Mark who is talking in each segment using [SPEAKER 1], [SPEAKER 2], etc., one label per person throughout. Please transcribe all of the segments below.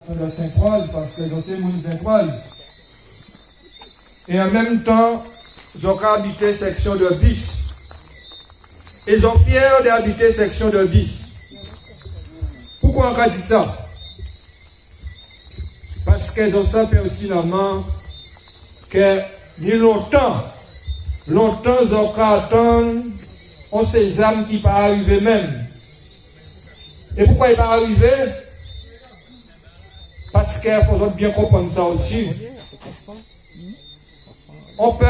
[SPEAKER 1] de Saint-Croix, parce que j'en sais mon Saint-Croix. Et en même temps, ils ont habité section de bis. Ils sont fiers d'habiter section de bis. Pourquoi on a dit ça? Parce qu'ils ont ça pertinemment que ni longtemps ils ont attendre on ces âmes qui pas arriver même. Et pourquoi il pas arrivé? Parce qu'il faut bien comprendre ça aussi. On peut,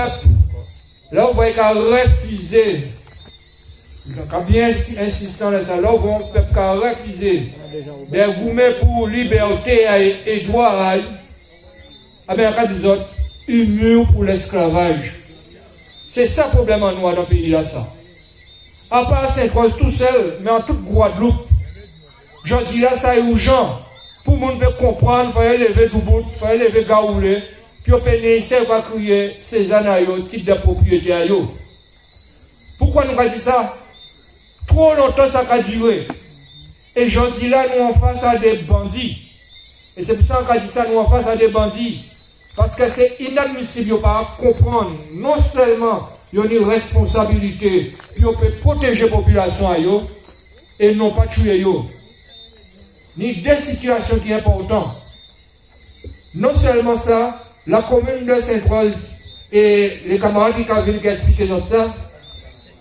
[SPEAKER 1] là on voit qu'à refuser, quand bien insistant là, là on peut qu'à refuser des gourmets pour liberté et droit, à bien qu'à des autres, humour pour l'esclavage. C'est ça le problème en nous dans le pays là ça. À part Saint-Croix tout seul, mais en toute Guadeloupe, je dis là ça est urgent. Pour le monde peut comprendre, il faut élever du bout, il faut élever Gaoulé, puis on peut essayer de créer ces anaïos, type de propriété. Pourquoi nous avons dit ça? Trop longtemps ça a duré. Et je dis là, nous en face à des bandits. Et c'est pour ça qu'on a dit ça, nous en face à des bandits. Parce que c'est inadmissible de ne pas comprendre. Non seulement il y a une responsabilité, puis on peut protéger la population et non pas tuer. Ni deux situations qui sont importantes. Non seulement ça, la commune de Saint-Croix et les camarades qui viennent expliquer ça,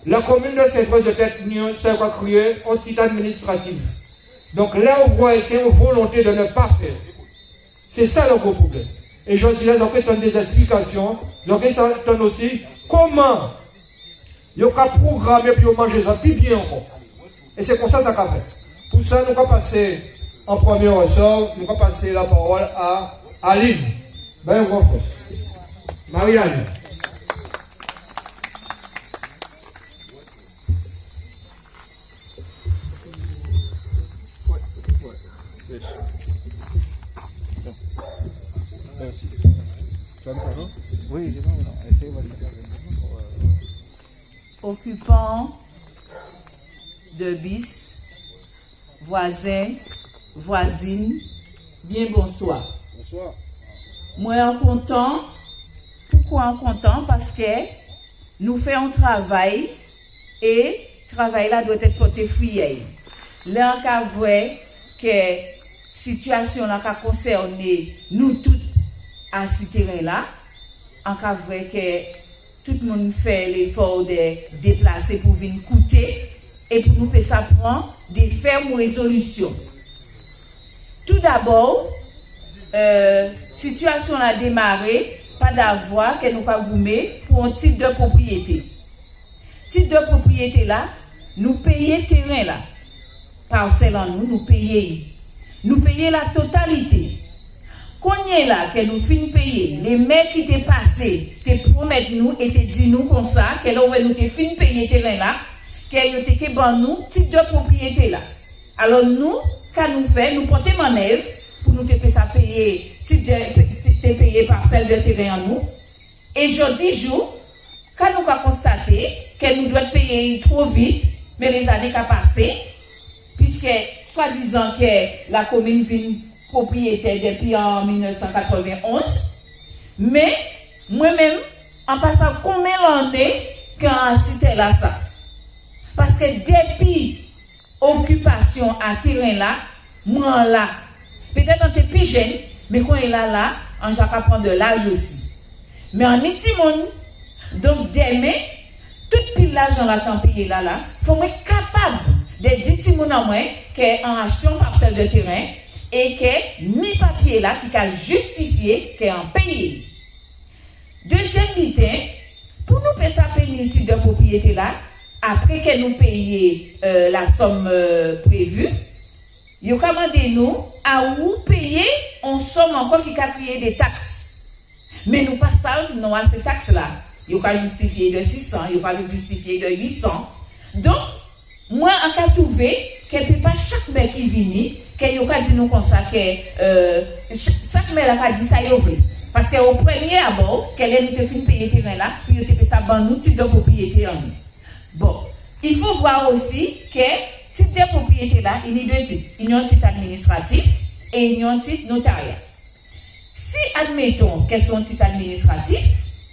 [SPEAKER 1] la commune de Saint-Croix de Tête-Nion, ça va créer un titre administratif. Donc là, on voit c'est une volonté de ne pas faire. C'est ça le gros problème. Et je dis là, donc, il y a des explications. Donc, il y a aussi comment il y a programmé pour manger ça plus bien encore. Et c'est comme ça que ça va faire. Pour ça, nous allons passer en premier ressort, nous allons passer la parole à Aline. Ben, on va faire. Marianne.
[SPEAKER 2] Oui,
[SPEAKER 3] occupants de bis, voisins, voisines, bien bonsoir.
[SPEAKER 2] Bonsoir.
[SPEAKER 3] Moi en content, pourquoi en content? Parce que nous faisons un travail et ce travail là doit être porté fruit. Là on a vu que la situation là concerne nous toutes à ce terrain là, on a vu que tout le monde fait l'effort de déplacer pour venir coûter et pour nous ça prend des fermes résolutions. Tout d'abord, situation a démarré par d'avoir que nous pas goumé pour un titre de propriété. Titre de propriété là, nous payons terrain là. Parcelle en nous payons. Nous payons la totalité. Quand est là que nous finissons payer, les mecs qui t'es passé, te promettent nous et te disent nous comme ça, que là où nous t'es fini payer terrain là, que t'es bon nous titre de propriété là. Alors nous, quand nous faisons, nous portons en œuvre pour nous te payer titre de payer parcelle de terrain en nous. Et jeudi jour, quand nous avons constaté que nous devons payer trop vite, mais les années qui ont passé, puisque soi-disant que la commune vient propriétaire depuis en 1991, mais moi-même, en passant combien d'années quand c'était là ça? Parce que depuis occupation à terrain là, moi là, peut-être on était plus jeune, mais quand il est là, on va prendre de l'âge aussi. Mais en Etimon, donc demain, toute pile l'argent là qu'on paye là, faut être capable de dire Timon en moins qu'en achetant parcelle de terrain, et que ni papier là qui a justifié qu'en payer. Deuxième bulletin, pour nous payer ça payer le titre de propriété là, après que nous payions la somme prévue, il a commandé nous à où payer en somme encore qui a créé des taxes. Mais nous passons non à ces taxes là. Il a justifié de 600, il a justifié de 800. Donc, moi, en cas trouvé, que ne peut pas chaque mec qui vient, qu'il n'y a dit nous comme ça, que chaque mec a dit ça, il ouvre. Parce qu'au premier abord, qu'elle est nous payer terrain là, puis il a ça dans nous titre de propriété en nous. Bon, il faut voir aussi que titre de propriété là, il y a deux titres. Il y a un titre administratif et un titre notariat. Si admettons qu'elles sont un titre administratif,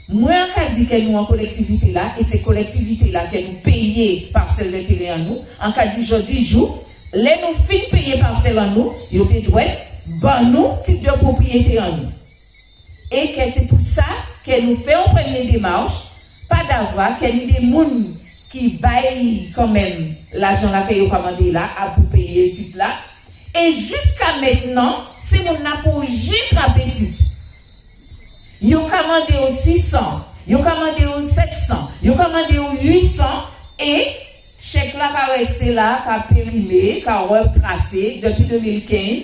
[SPEAKER 3] moi on dit que nous en collectivité là, et ces collectivités là que nous payons parcelle de télé en nous, en cas de jour, les nous fin payer parcelle en nous, ils doivent bon nous type de propriété en nous. Et que c'est pour ça que nous faisons une première démarche, pas d'avoir que nous des gens qui baillent quand même l'argent là que vous commandez là, à pour payer le titre là. Et jusqu'à maintenant, c'est mon apport juste à petit. Ils ont commandé au 600, ils ont commandé au 700, ils ont commandé au 800 et chèque là qui a resté là, qui a périmé, qui a retracé depuis 2015.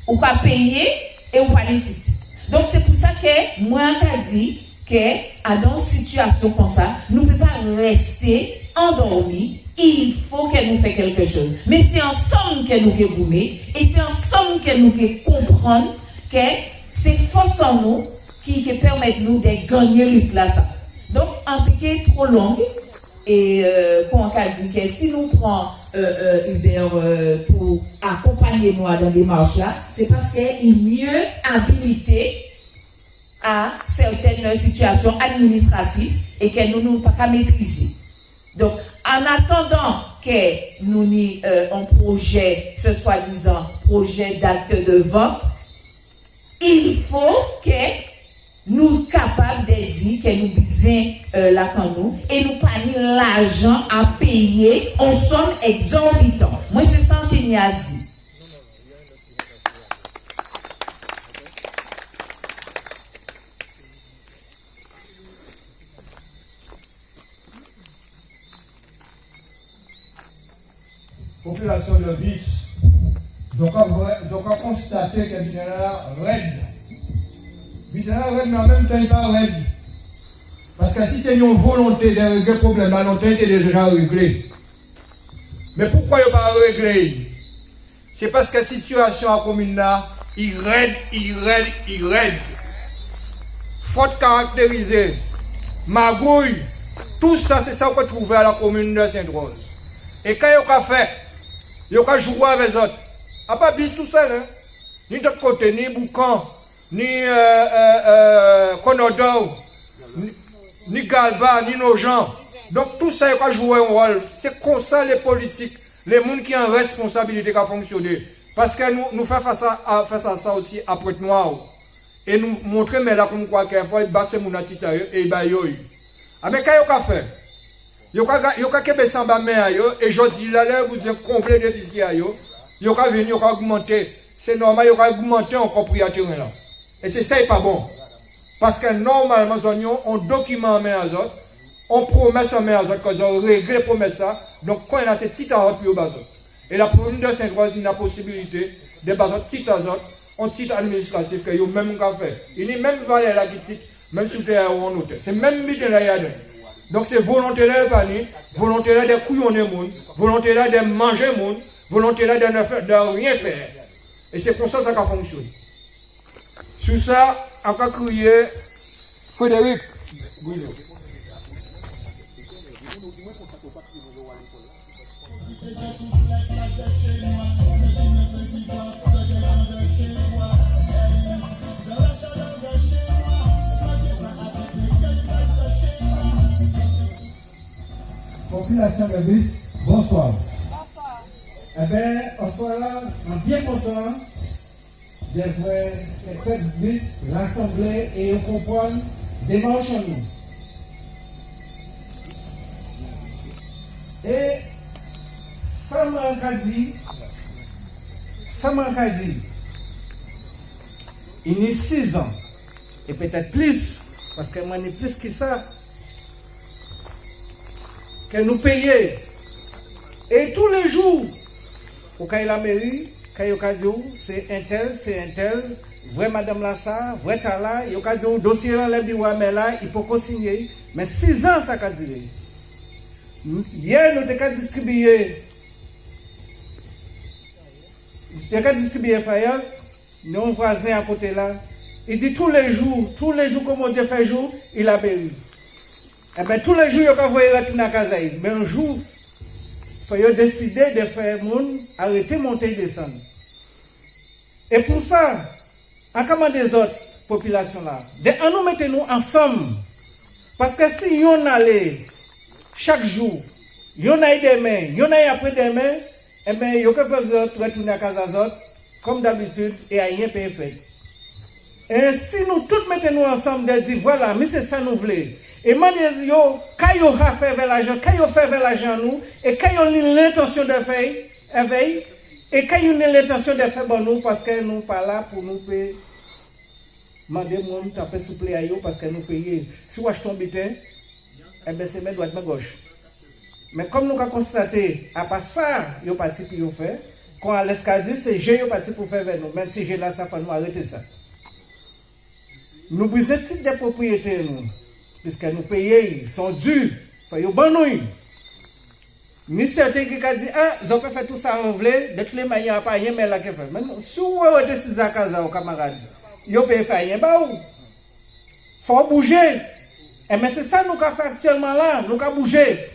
[SPEAKER 3] Ou pas payé et ou pas de titre. Donc c'est pour ça que moi je dis que dans une situation comme ça, nous ne pouvons pas rester endormis. Il faut que nous fassions quelque chose. Mais c'est ensemble que nous devons gommer et c'est ensemble que nous devons comprendre que c'est force en nous qui permettent nous de gagner lutte là. Donc en piqué trop long et qu'on a dit que si nous prenons Hubert pour accompagner nous dans la démarche là, c'est parce qu'il est mieux habilité à certaines situations administratives et que nous ne pouvons pas maîtriser. Donc, en attendant que nous ayons un projet, ce soi-disant projet d'acte de vente, il faut que nous soyons capables de dire que nous bisons la canou et nous pas l'argent à payer en somme exorbitant. Moi, c'est ça qu'il y a dit.
[SPEAKER 1] Population de Bis, donc on constaté que Bidjana raide. Bidjana raide, mais en même temps, il n'est pas raide. Parce que si tu as une volonté de régler le problème, là, longtemps, tu es déjà réglé. Mais pourquoi il n'est pas réglé? C'est parce que la situation à la commune là, il raide. Faute caractérisée, magouille, tout ça, c'est ça qu'on trouve à la commune de Sainte-Rose. Et quand il y a fait, il y a joué avec les autres. A pas bis tout seul, hein? Ni de côté, ni Boucan, ni Conodor, ni Galba, ni nos gens. Donc tout ça, il y a joué un rôle. C'est comme ça les politiques, les gens qui ont responsabilité qui fonctionner. Parce que nous faisons face à ça aussi après noir. Et nous montrer, mais là, comme quoi, qu'il faut être bassé mon attitude et bayoy. Ah, mais quand il y a fait, il y a quelqu'un qui s'en et je dis là, vous êtes complet de ici. Il y a venir, il y a augmenter. C'est normal, il y a augmenter en propriété là. Et c'est ça, n'est pas bon. Parce que normalement, on document en main à autres, on promet en main à autres, quand on règle les promesses. Donc, quand il y a ces petites à plus au bas. Et la commune de Sainte-Rose, il a la possibilité de baser petites à autres, un titre administratif que vous même qu'à faire. Il n'y a même pas là qui titre, même si vous êtes en note. C'est même budget là, il y a. Donc c'est volonté là de volonté là de couillonner monde, volonté là de manger monde, volonté là de rien faire. Et c'est comme ça que ça fonctionne. Sur ça, on va crier Frédéric.
[SPEAKER 2] Population de Bis, bonsoir. Bonsoir. Eh bien, on soit là, on est bien content de voir les Bis rassemblés et on comprend démarche en nous. Et ça m'a dit, il y a 6 ans, et peut-être plus, parce que moi, il y a plus que ça. Que nous payons. Et tous les jours, au cas de la mairie, quand il y a c'est un tel, vrai madame Lassa, vrai Tala, il y a un dossier là, mais là, il faut signer. Mais 6 ans, ça a duré. Hier, nous avons distribué faïence, nos voisins à côté là. Il dit tous les jours, comme on dit fait jour, il a béni. Eh bien, tous les jours, il faut retourner à Kazaï. Mais un jour, il faut décider de faire monde, arrêter, monter et descendre. Et pour ça, en comment des autres populations là, nous mettons-nous ensemble. Parce que si on allait chaque jour, on a demain, on a après-demain, eh bien, il y a que faire autres retourner à casa comme d'habitude et à rien payer fait. Et si nous tous mettons-nous ensemble de dire voilà, mais c'est ça nous voulons. Et moi, quand ils ont fait vers l'argent, quand ils ont fait vers l'argent nous, et quand ils ont l'intention de faire, éveil, et quand ils ont l'intention de faire bon nous, parce que nous pas là pour nous payer. Mandez moi nous taper souple à eux parce que nous payons. Si vous achetez un butin, eh bien c'est main droite, main gauche. Mais comme nous avons constaté, à part ça, il y a parti pour nous faire, quand à l'escadille, c'est j'ai parti pour faire vers nous. Même si j'ai là, ça faut nous arrêter ça. Nous brisons type de propriété, nous, puisque nous payons, ils sont durs, il faut bon nous. Mais certains qui ont dit, ah, ils ont fait tout ça en vrai, de toutes les manières, pas rien, mais là, qu'est-ce fait. Mais si vous avez des cases aux camarades, ils ont payé faire rien, bah où? Faut bouger. Et mais c'est ça nous avons fait actuellement là, nous avons bougé.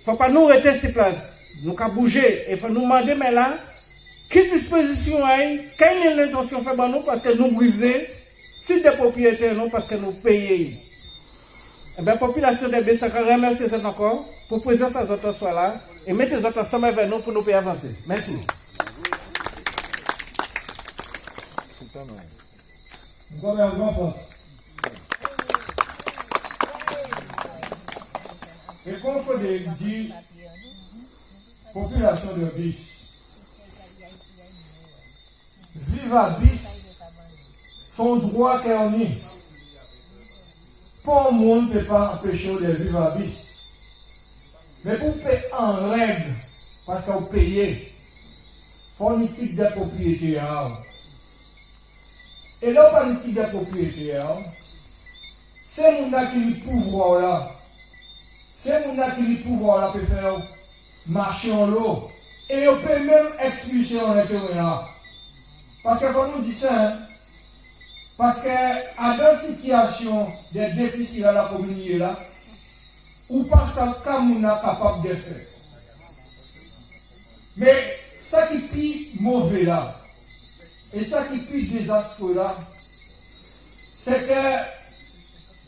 [SPEAKER 2] Faut pas nous rester sur place. Nous avons bougé. Et faut nous demander, mais là, quelle disposition a-t-il? Quelle est l'intention de faire nous parce que nous brisons, si des propriétaires, non, parce que nous payons. Eh bien, la population de Bessaka remercie encore pour que ces autres soient là et mettre les autres ensemble avec nous pour nous payer avancer. Merci.
[SPEAKER 1] Gouvernement France. Et contre les dit population de Bis, vivre à Bis, son droit qu'on y. Pas le monde ne peut pas empêcher de vivre à Bis. Mais pour payer en règle, parce qu'on paye, pour une type de propriété. Et là, pas une type de propriété. C'est mon qui a le pouvoir là. C'est mon qui a le pouvoir là pour faire marcher en l'eau. Et on peut même expulser en l'intérieur. Parce que quand nous disons ça, hein, parce que à dans situation de déficit à la communauté là, ou pas ça comme on est capable de faire. Mais ça qui est plus mauvais là, et ça qui est plus désastreux là, c'est que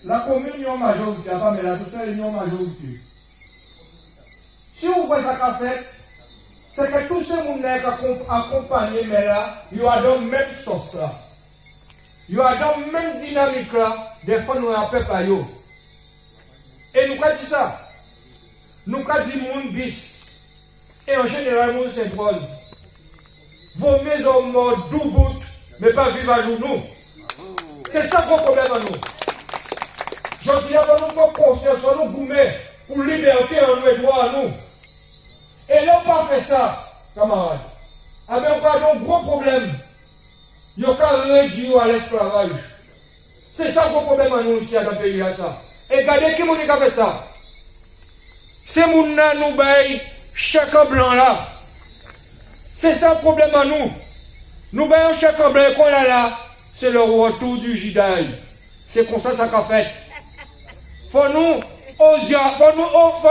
[SPEAKER 1] la commune est en majorité, mais la tout ça est en majorité. Si vous voyez ça qu'a fait, c'est que tous ces gens qui ont accompagné, mais là, ils ont dans le même sauce là. Ils ont dans la même dynamique là, des fois nous avons fait par eux. Et nous avons dit ça. Nous avons dit moun bis. Et en général, moun Saint-Paul. Vos maisons mortes, d'où bout, mais pas vivre à jour nous. C'est ça le problème à nous. Je dis à nous pour conscience, nous goumer, pour liberté en nous et droit à nous. Et là, on pas fait ça, camarades. Avec un gros problème. Il y a qu'à réduire à l'esclavage. C'est ça le problème à nous ici dans le pays là. Et regardez qui a fait ça. C'est mon nous bail chèque blanc là. C'est ça le problème à nous. Nous baillons chèque blanc qu'on a là. C'est le retour du Jidaï. C'est comme ça qu'a fait. Faut nous oser, faut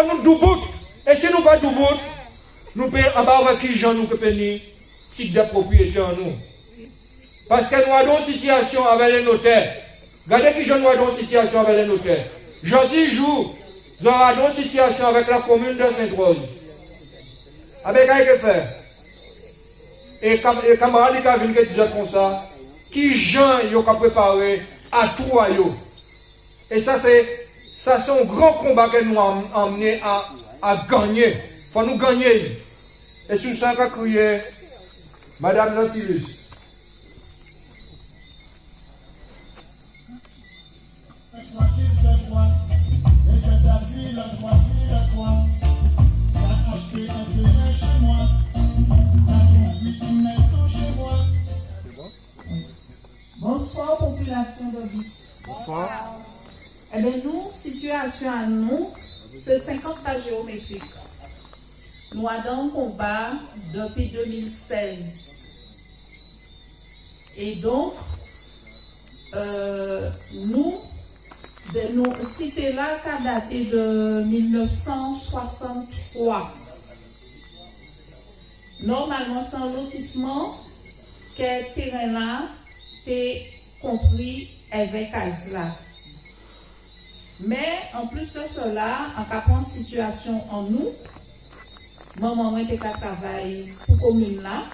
[SPEAKER 1] nous doubout. Et si nous pas doubout, nous payons en bas avec qui gens nous que payer type de propriété en nous. Parce que nous avons une situation avec les notaires. Regardez qui nous avons une situation avec les notaires. Jeudi jour, nous avons une situation avec la commune de Sainte-Rose. Avec quoi il faire? Et les camarades qui viennent dire comme ça, qui gens ont préparé à tout à eux. Et ça c'est un grand combat que nous avons amené à gagner. Il faut nous gagner. Et sur ça qu'a crié Madame Nautilus.
[SPEAKER 3] Bonsoir, population de Bis.
[SPEAKER 2] Bonsoir.
[SPEAKER 3] Eh bien, nous, situation à nous, c'est 50 pas géométriques. Nous avons un combat depuis 2016. Et donc, nous cité là qui a daté de 1963. Normalement, c'est un lotissement que terrain là t'es compris avec là. Mais en plus de cela, en capant situation en nous, maman était à travail pour commune là.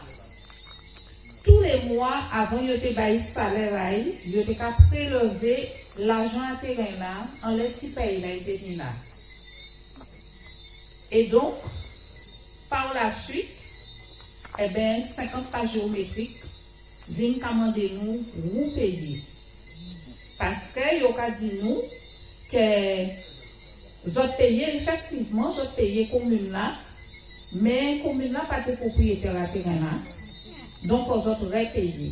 [SPEAKER 3] Tous les mois avant yo te bail salaire yo te ka prélever l'argent à terrain là en les petits pays là était là. Et donc par la suite, 50 pas géométriques viennent commander nous payer. Parce que yo ka dit nous que vous payez effectivement, vous payez commune là, mais commune là pas de propriétaire à terrain là. Donc vous autres payé.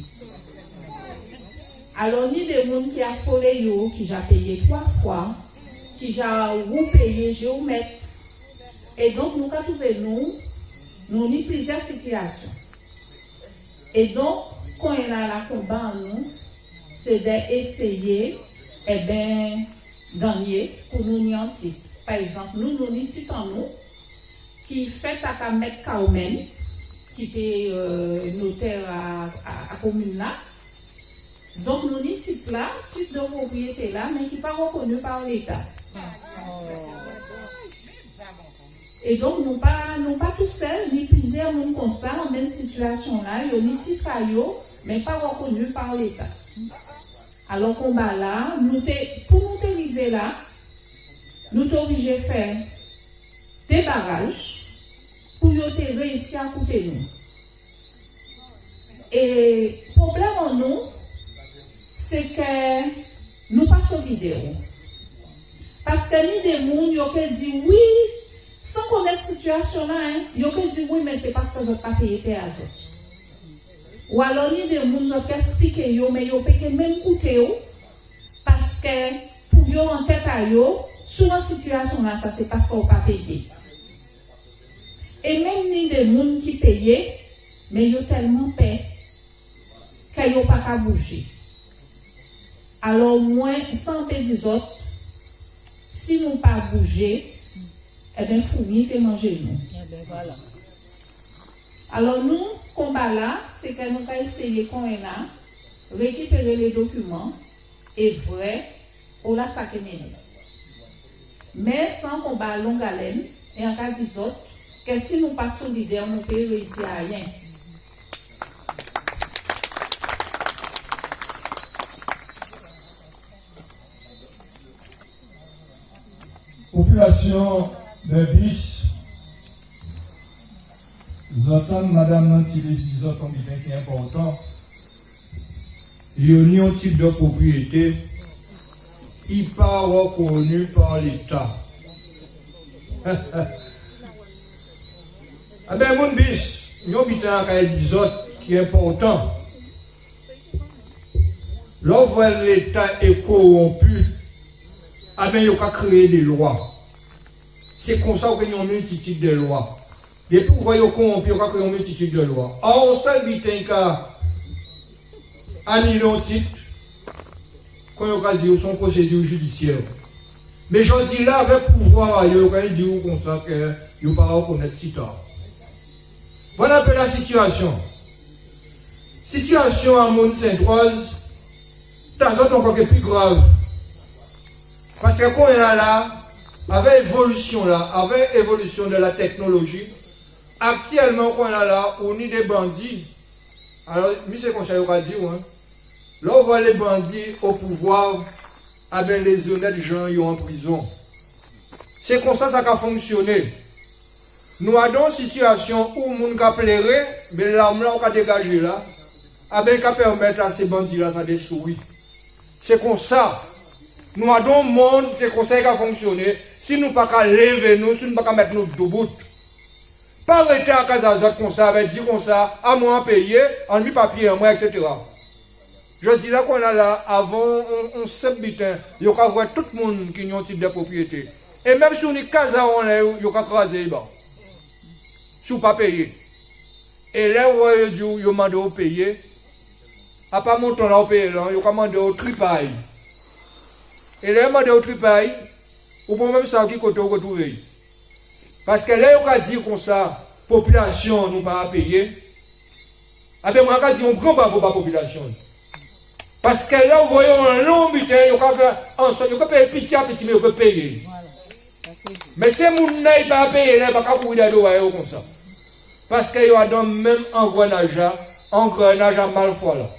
[SPEAKER 3] Alors ni des gens qui a folé yo, qui a payé 3 fois, qui a payé géomètre. Et donc nous avons trouvé nous ni plusieurs situations. Et donc quand il y a la combat nous, c'est d'essayer gagner pour nous ni anti. Par exemple, nous ni titan nous qui fait à mettre Carmen qui était notaire à commune là. Donc nous ni titre là, titre de propriété là, mais qui pas reconnu par l'État. Et donc nous pas tout seuls, ni plusieurs monde comme ça, en même situation là, yo ni titre mais pas reconnu par l'État. Alors combat là, pour nous arriver là, nous sommes obligés de faire des barrages pour nous réussir à couper nous. Et le problème en nous, c'est que nous passons vidéo. Parce que ni des gens qui disent oui, sans connaître la situation là, ils disent oui, mais c'est parce que je n'ai pas payé péage. Ou alors ni des gens qui expliquent, mais ils peuvent même coûter parce que pour eux en tête à eux, sur une situation là, ça c'est parce qu'on n'a pas payé. Et même ni des gens qui payent, mais ils ont tellement payé qu'ils n'ont pas qu'à bouger. Alors, moins, sans des autres, si nous ne pas bouger, fourmi fait manger nous.
[SPEAKER 4] Voilà.
[SPEAKER 3] Alors, nous, combat là, c'est que nous allons essayer qu'on est là, récupérer les documents, et vrai, on l'a saqué. Mais sans combat longue haleine, et en cas des autres, que si nous ne pas solidaires, nous ne pouvons réussir à rien.
[SPEAKER 1] Population de bis, nous entendons Madame Nantilly disant combien qui est important. Il y a un type de propriété qui n'est pas reconnu par l'État. Ah ben, mon bis, il y a des autres qui est important. Lorsque l'État est corrompu, ah ben, il y a créé des lois. C'est comme ça qu'il y a une multitude de lois. Depuis que vous voyez corrompu, il y a créé une multitude de lois. Alors, ça, il y a annulé un titre quand il y a dit son procédure judiciaire. Mais je dis là, avec pouvoir, il y a dit comme ça qu'il n'y a pas reconnaître le titre. Voilà un peu la situation. Situation à Mont-Saint-Oise, t'as encore plus grave. Parce que quand on est là, avec l'évolution de la technologie, actuellement quand on est là, on est des bandits. Alors, monsieur le conseiller a dit, là on voit les bandits au pouvoir, avec les honnêtes gens qui sont en prison. C'est comme ça que ça a fonctionné. Nous avons une situation où les gens ont pleuré, mais l'arme là, on a dégagé là, avec qu'à permettre à ces bandits là, ça des souris. C'est comme ça. Nous avons un monde, c'est comme ça qui a fonctionné. Si nous ne pouvons pas lever nous, si nous ne pouvons pas mettre nous debout. Pas arrêter à Casazot comme ça, avec dire comme ça, à moi payer, en mis papier, en moi, etc. Je dis là qu'on a là, avant, on sait bien, il y a voir tout le monde qui a un type de propriété. Et même si on est Casa, on est, il y a crasé, si on ne pas payer. Et là, il y a demandé au payer. À part mon temps là, au payer, il y a demandé au tripaille. Et là, il y a demandé au tripaille, ou pour même ça qui côté au retrouver. Parce que là, il y a dit comme ça, population, nous pas payer. Avec moi, je dis un grand bravo pour la population. Parce que là, vous voyez un long butin, il faut payer petit à petit, mais il faut payer. Mais si vous n'avez pas payé, il ne va pas courir de comme ça. Parce qu'il y a dans même engrenage à malfoy là.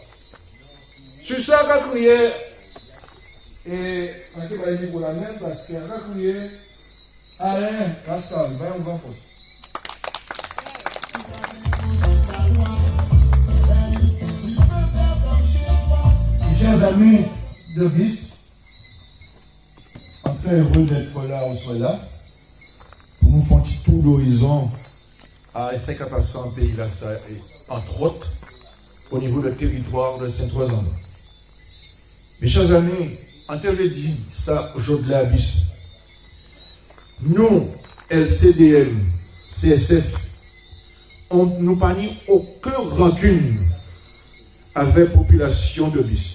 [SPEAKER 1] Sur ça, on va crier, et on va dire pour la même, parce qu'on va crier, Alain, Pascal, va en grand poste.
[SPEAKER 4] Chers amis de BIS, on est très heureux d'être là au soir là pour nous faire un petit tour d'horizon à 50% pays là, entre autres au niveau du territoire de Saint-Ouen. Mes chers amis, on te le dit ça aujourd'hui à BIS. Nous, LCDM, CSF, nous n'avons aucune rancune avec la population de BIS.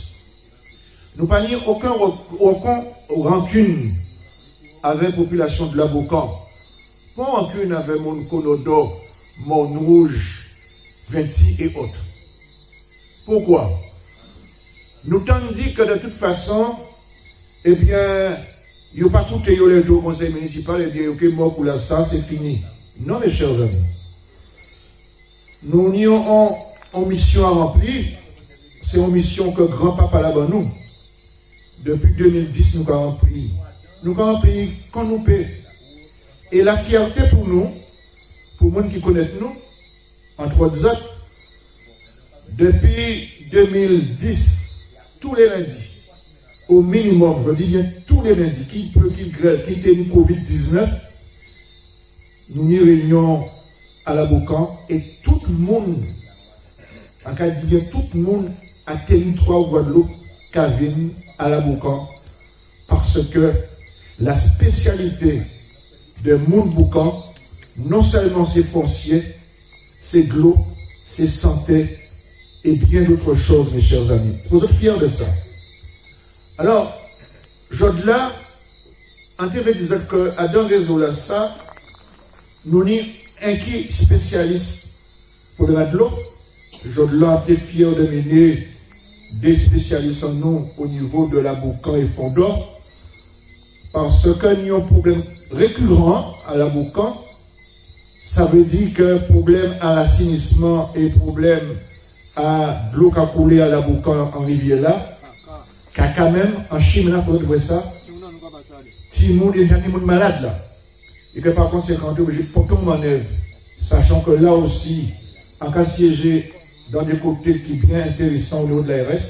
[SPEAKER 4] Nous n'avons aucune rancune avec la population de l'Aboucan. Pas rancune avec mon Konodo, mon Rouge, 26 et autres. Pourquoi? Nous t'avons dit que de toute façon, eh bien, il n'y a pas tout les au conseil municipal, eh bien, ok, mort pour la ça, c'est fini. Non, mes chers amis. Nous avons une mission à remplir. C'est une mission que grand-papa là-bas nous. Depuis 2010, nous avons rempli. Nous avons rempli quand nous payons. Et la fierté pour nous, pour les gens qui connaissent nous, entre autres, depuis 2010, tous les lundis, au minimum, je dis bien tous les lundis, qui peut quitter le Covid-19, nous nous réunions à la Boucan et tout le monde, en cas de dire tout le monde a territoire Guadeloupe, Cavine, à la Boucan, parce que la spécialité de Moun Boucan, non seulement c'est foncier, c'est de l'eau, c'est santé et bien d'autres choses, mes chers amis. Vous êtes fiers de ça. Alors, Jodla, en TV disait que à dans réseau là, ça, nous sommes un qui spécialiste pour le de l'eau. Jodla était fier de mener des spécialistes en nous au niveau de la Boucan et Fondor, parce que nous avons un problème récurrent à la Boucan. Ça veut dire que problème à l'assainissement et problème à de l'eau qui a coulé à la Boucan en rivière là, caca même en Chine là, pour voir ça, si monde est des monde malade là, et que par conséquent on est obligé de porter en manœuvre, sachant que là aussi, en cas siégé dans des côtés qui sont bien intéressants au niveau de l'ARS,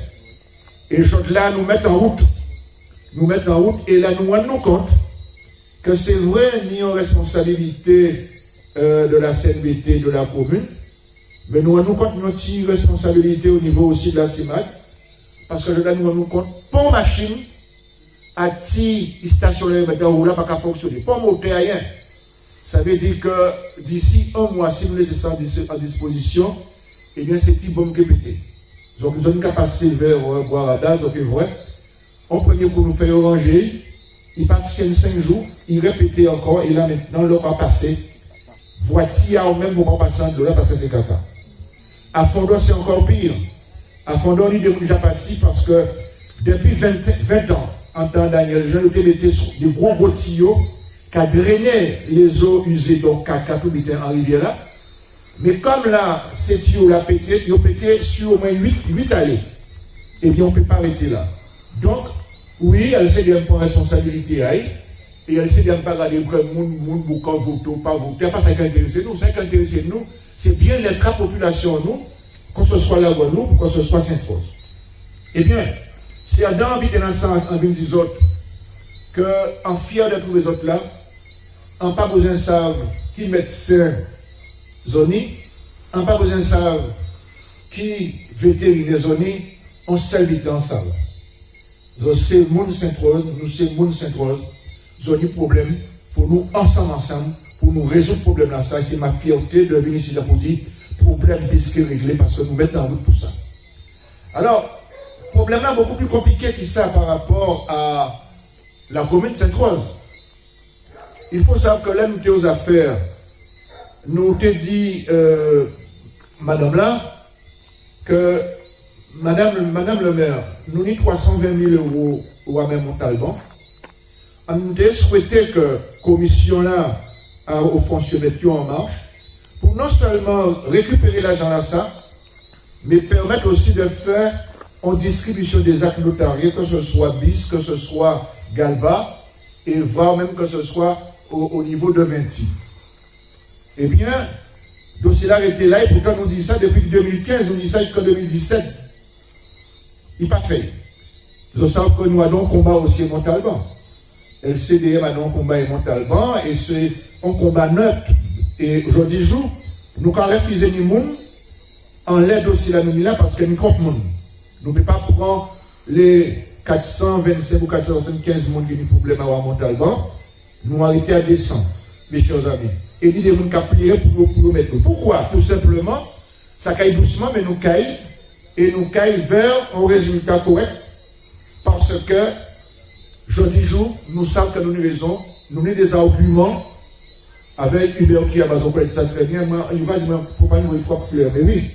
[SPEAKER 4] et là nous mettons en route. Nous mettons en route et là nous rendons compte que c'est vrai, ni en responsabilité de la CNBT de la commune, mais nous rendons compte de notre responsabilité au niveau aussi de la CIMAC, parce que là nous rendons compte, pas une machine à stationner maintenant là pas qu'à fonctionner, pas moteur rien. Ça veut dire que d'ici un mois, si nous laissons ça à disposition, eh bien c'est petit bombe qui pété. Donc nous avons qu'à passer vers Boarada, donc c'est vrai. On prenait pour nous faire ranger, il partit 5 jours, il répétait encore, et là maintenant, l'eau va passer. Voiture, ou même, vous pas passer de là, parce que c'est caca. À Fondor, c'est encore pire. À Fondor, il est déjà parti parce que depuis 20 ans, en temps Daniel Jean, il était des gros tuyaux qui a drainé les eaux usées, donc caca, tout était en rivière là. Mais comme là, ces tuyaux là pété, ils ont pété sur au moins 8 allées. Eh bien, on ne peut pas arrêter là. Donc, oui, elle sait bien pour responsabilité, et elle sait bien pas regarder le monde, boucan, voto, pas voter, pas ça qui intéresse nous, ça qui intéresse nous, c'est bien l'être la population, nous, qu'on ce soit la Guadeloupe, qu'on ce soit Sainte-Rose. Eh bien, c'est à dans envie de l'ensemble, en ville des autres, qu'en fier de tous les autres là, en pas besoin de savoir qui médecin zoni, en pas besoin de savoir qui vétérinaire zoni, on s'invite ensemble. Nous sommes monde Sainte-Rose, nous sommes monde Sainte-Rose, nous avons des problèmes, pour nous ensemble, pour nous résoudre le problème là, ça, c'est ma fierté de venir ici pour dire, problème puisque réglé, parce que nous mettons en route pour ça. Alors, le problème là beaucoup plus compliqué que ça par rapport à la commune de Sainte-Rose. Il faut savoir que là, nous sommes aux affaires, nous t'ai dit, madame là, que Madame le maire, nous avons 320 000 euros au même Montalban. On a souhaité que la commission là, au fonctionnaire en marche, pour non seulement récupérer l'argent là, ça, mais permettre aussi de faire en distribution des actes notariés, que ce soit BIS, que ce soit Galba, et voire même que ce soit au niveau de 20. Eh bien, le dossier là était là, et pourtant on dit ça depuis 2015, on dit ça jusqu'en 2017. Il n'est pas fait. Nous savons que nous avons un combat aussi à Montalban. LCDM a un combat à Montalban, et c'est un combat neutre. Et aujourd'hui, nous avons refusé les gens en l'aide aussi la nous là parce que nous compte monde. Nous ne pouvons pas prendre les 425 ou 475 personnes qui ont des problèmes à Montalban. Nous arrêter à 200, mes chers amis. Et nous devons plier pour nous mettre. Pourquoi? Tout simplement, ça caille doucement, mais nous caille et nous caille vers un résultat correct. Parce que, jeudi jour, nous savons que nous avons raison, nous avons des arguments avec Hubert qui a besoin de ça très bien. Il ne faut pas nous trois fleurs, mais oui.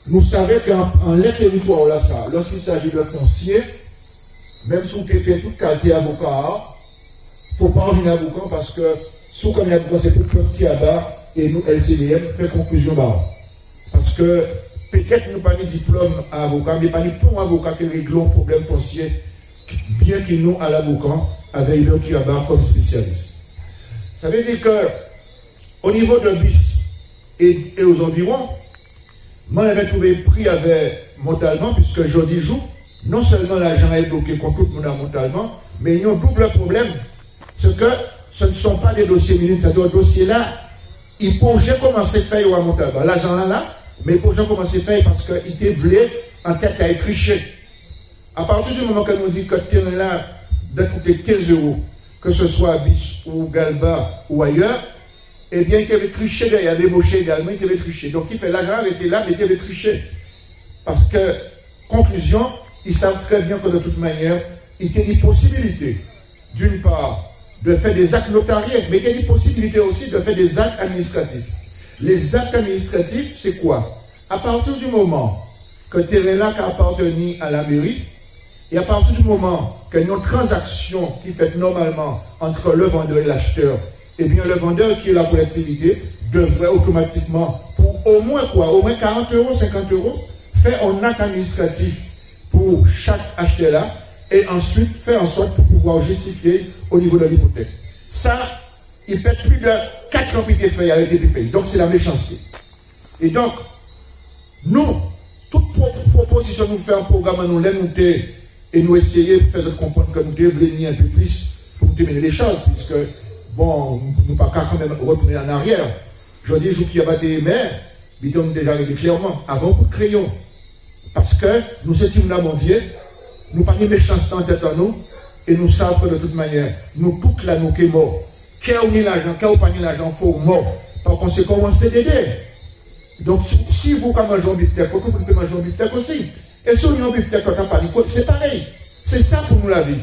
[SPEAKER 4] Nous savons qu'en les territoires là, ça, lorsqu'il s'agit de foncier, même si vous avez toute qualité avocat, il ne faut pas en venir avocat parce que si vous connaissez avocat, c'est tout le peuple qui a bas et nous, LCDM, fait conclusion bas. Parce que peut-être nous pas de diplôme à avocat, mais pas de bon avocat qui règle un problème foncier, bien qu'il nous à l'avocat avec le qui a bas comme spécialiste. Ça veut dire que au niveau de BIS et aux environs, moi, j'avais trouvé pris avec Montalban, puisque jeudi jour, non seulement l'argent est bloqué contre tout le monde à Montalban, mais il y a un double problème. C'est que ce ne sont pas des dossiers minutes, c'est-à-dire que dossier-là, il faut déjà commencer à faire à Montalban. L'argent là, mais il faut déjà commencer à faire parce qu'il était blé en tête à être triché. À partir du moment que nous dit que le terrain là doit coûter 15 euros, que ce soit à BIS ou Galba ou ailleurs, eh bien, il avait triché, il avait débauché également, il avait triché. Donc, il fait l'argent, il était là, mais il avait triché. Parce que, conclusion, ils savent très bien que de toute manière, il y a une possibilité, d'une part, de faire des actes notariés, mais il y a une possibilité aussi de faire des actes administratifs. Les actes administratifs, c'est quoi? À partir du moment que le terrain-là a appartenu à la mairie, et à partir du moment qu'il y a une transaction qui est faite normalement entre le vendeur et l'acheteur, eh bien, le vendeur qui est la collectivité devrait automatiquement, pour au moins quoi? Au moins 40 euros, 50 euros, faire un acte administratif pour chaque acheteur là, et ensuite faire en sorte pour pouvoir justifier au niveau de l'hypothèque. Ça, il pète plus de 4 ans qui étaient faits avec des pays. Donc, c'est la méchanceté. Et donc, nous, toute proposition nous fait un programme, nous l'écouter et nous essayer de faire comprendre que nous devons venir un peu plus pour terminer les choses, puisque bon, nous ne pouvons pas quand même retourner en arrière. Je dis, je qu'il y a des maires, mais ils ont déjà réglé clairement, avant beaucoup de crayons. Parce que nous sommes là, mon Dieu, nous n'avons pas de méchanceté en tête à nous, et nous savons que de toute manière, nous tous là, nous sommes morts. Quand on a l'argent, quand on n'a pas l'argent, il faut mort. Par conséquent, on s'est aidé. Donc, si vous pouvez manger un bifteck, vous pouvez manger un bifteck aussi. Et si on a un bifteck, c'est pareil. C'est ça pour nous la vie.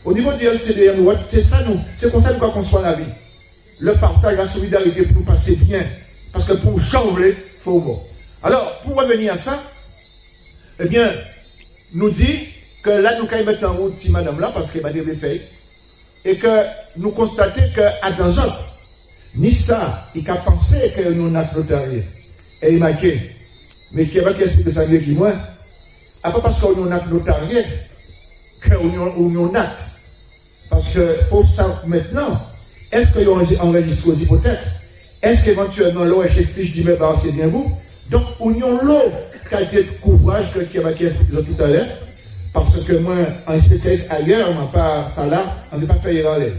[SPEAKER 4] Au niveau du LCDM, c'est ça nous, c'est comme ça nous construire la vie. Le partage, la solidarité pour nous passer bien. Parce que pour jongler, il faut mort. Alors, pour revenir à ça, eh bien, nous dit que là, nous allons mettre en route si madame là, parce qu'elle m'a déjà fait, et que nous constatons qu'à dans autres, ni ça, il a pensé que nous avons notarié. Et il m'a dit, mais qui va qu'est-ce que ça veut dire moi? Après, parce qu'on a notarié, qu'on a acte. Parce qu'il faut savoir maintenant, est-ce qu'ils ont enregistré aux hypothèques? Est-ce qu'éventuellement l'eau est chez fiche dit, mais bah, c'est bien vous? Donc, union l'eau, qualité de couvrage qui a expliqué tout à l'heure, parce que moi, en spécialiste ailleurs, on n'a pas ça là, on n'est pas fait en l'air.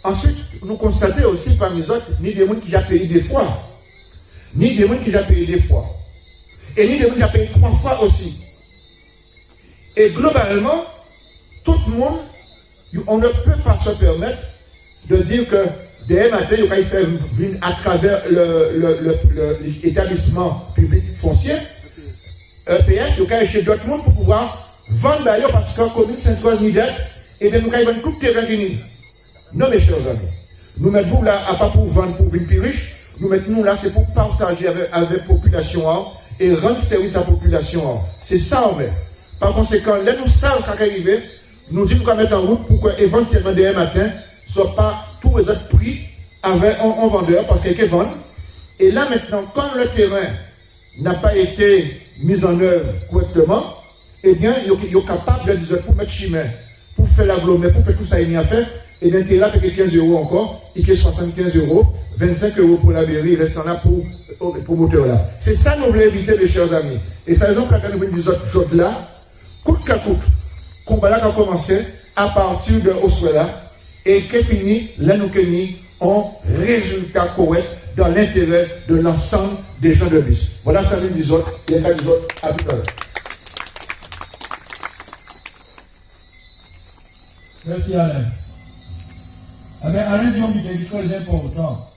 [SPEAKER 4] Ensuite, nous constatons aussi parmi les autres, ni des gens qui ont payé des fois, ni des gens qui ont payé des fois, et ni des gens qui ont payé 3 fois aussi. Et globalement, tout le monde, on ne peut pas se permettre de dire que des matins, il va faire à travers l'établissement public foncier, EPF, il va chez d'autres mondes pour pouvoir vendre d'ailleurs parce qu'en commune Saint-Oise-Nidette, et bien nous allons vendre tout le terrain qui non, mes chers amis, nous mettons là, à pas pour vendre pour une plus riche, nous mettons là, c'est pour partager avec la population et rendre service à la population. C'est ça en fait. Par conséquent, là nous savons ça qui arrive, nous disons qu'on va mettre en route pour que éventuellement demain matin, ne soit pas tous les autres prix avec un vendeur parce qu'il y a qui vendent. Et là maintenant, quand le terrain n'a pas été mis en œuvre correctement, eh bien, il est capable de dire pour mettre chemin, pour faire l'aggloméré, pour faire tout ça, il y a fait. Et l'intérêt, c'est 15 € encore, il y a 75 €, 25 € pour la mairie, il reste là pour moteur là. C'est ça que nous voulons éviter, mes chers amis. Et c'est la raison pour laquelle nous voulons dire autres là, coûte qu'à coûte, combat là qui a commencé à partir de Oswela et qui est fini, là nous gagnons en résultat correct dans l'intérêt de l'ensemble des gens de bis. Voilà ça vient des autres, il y a des autres à tout à l'heure.
[SPEAKER 1] Merci Alain. Mais Alain dit un très important.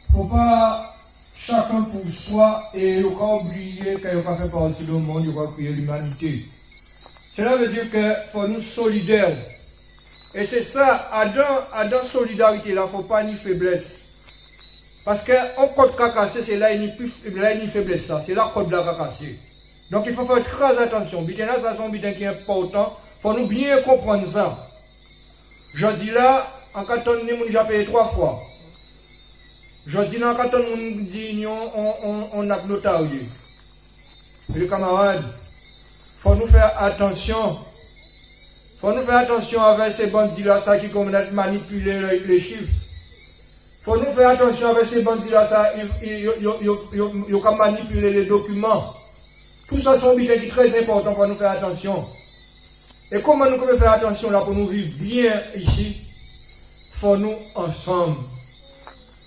[SPEAKER 1] Il ne faut pas chacun pour soi et il ne faut pas oublier qu'il n'y a pas fait partie du monde, il faut créer l'humanité. Cela veut dire qu'il faut nous solidaires. Et c'est ça, dans solidarité, là, il ne faut pas ni faiblesse. Parce qu'un code cacassé, c'est là il n'y a ni faiblesse, ça. C'est là le code de la cacassé. Donc il faut faire très attention. Bitin là, ça c'est un bitin qui est important. Il faut nous bien comprendre ça. Je dis là, en canton, nous avons payé 3 fois. Je dis là, en canton, nous dit on a notarié. Les camarades, il faut nous faire attention. Il faut nous faire attention avec ces bandits-là, ça qui commencent manipuler les chiffres. Il faut nous faire attention avec ces bandits-là, ça, ils ont manipuler les documents. Tout ça sont des choses très importants pour nous faire attention. Et comment nous pouvons faire attention là pour nous vivre bien ici? Il faut nous ensemble.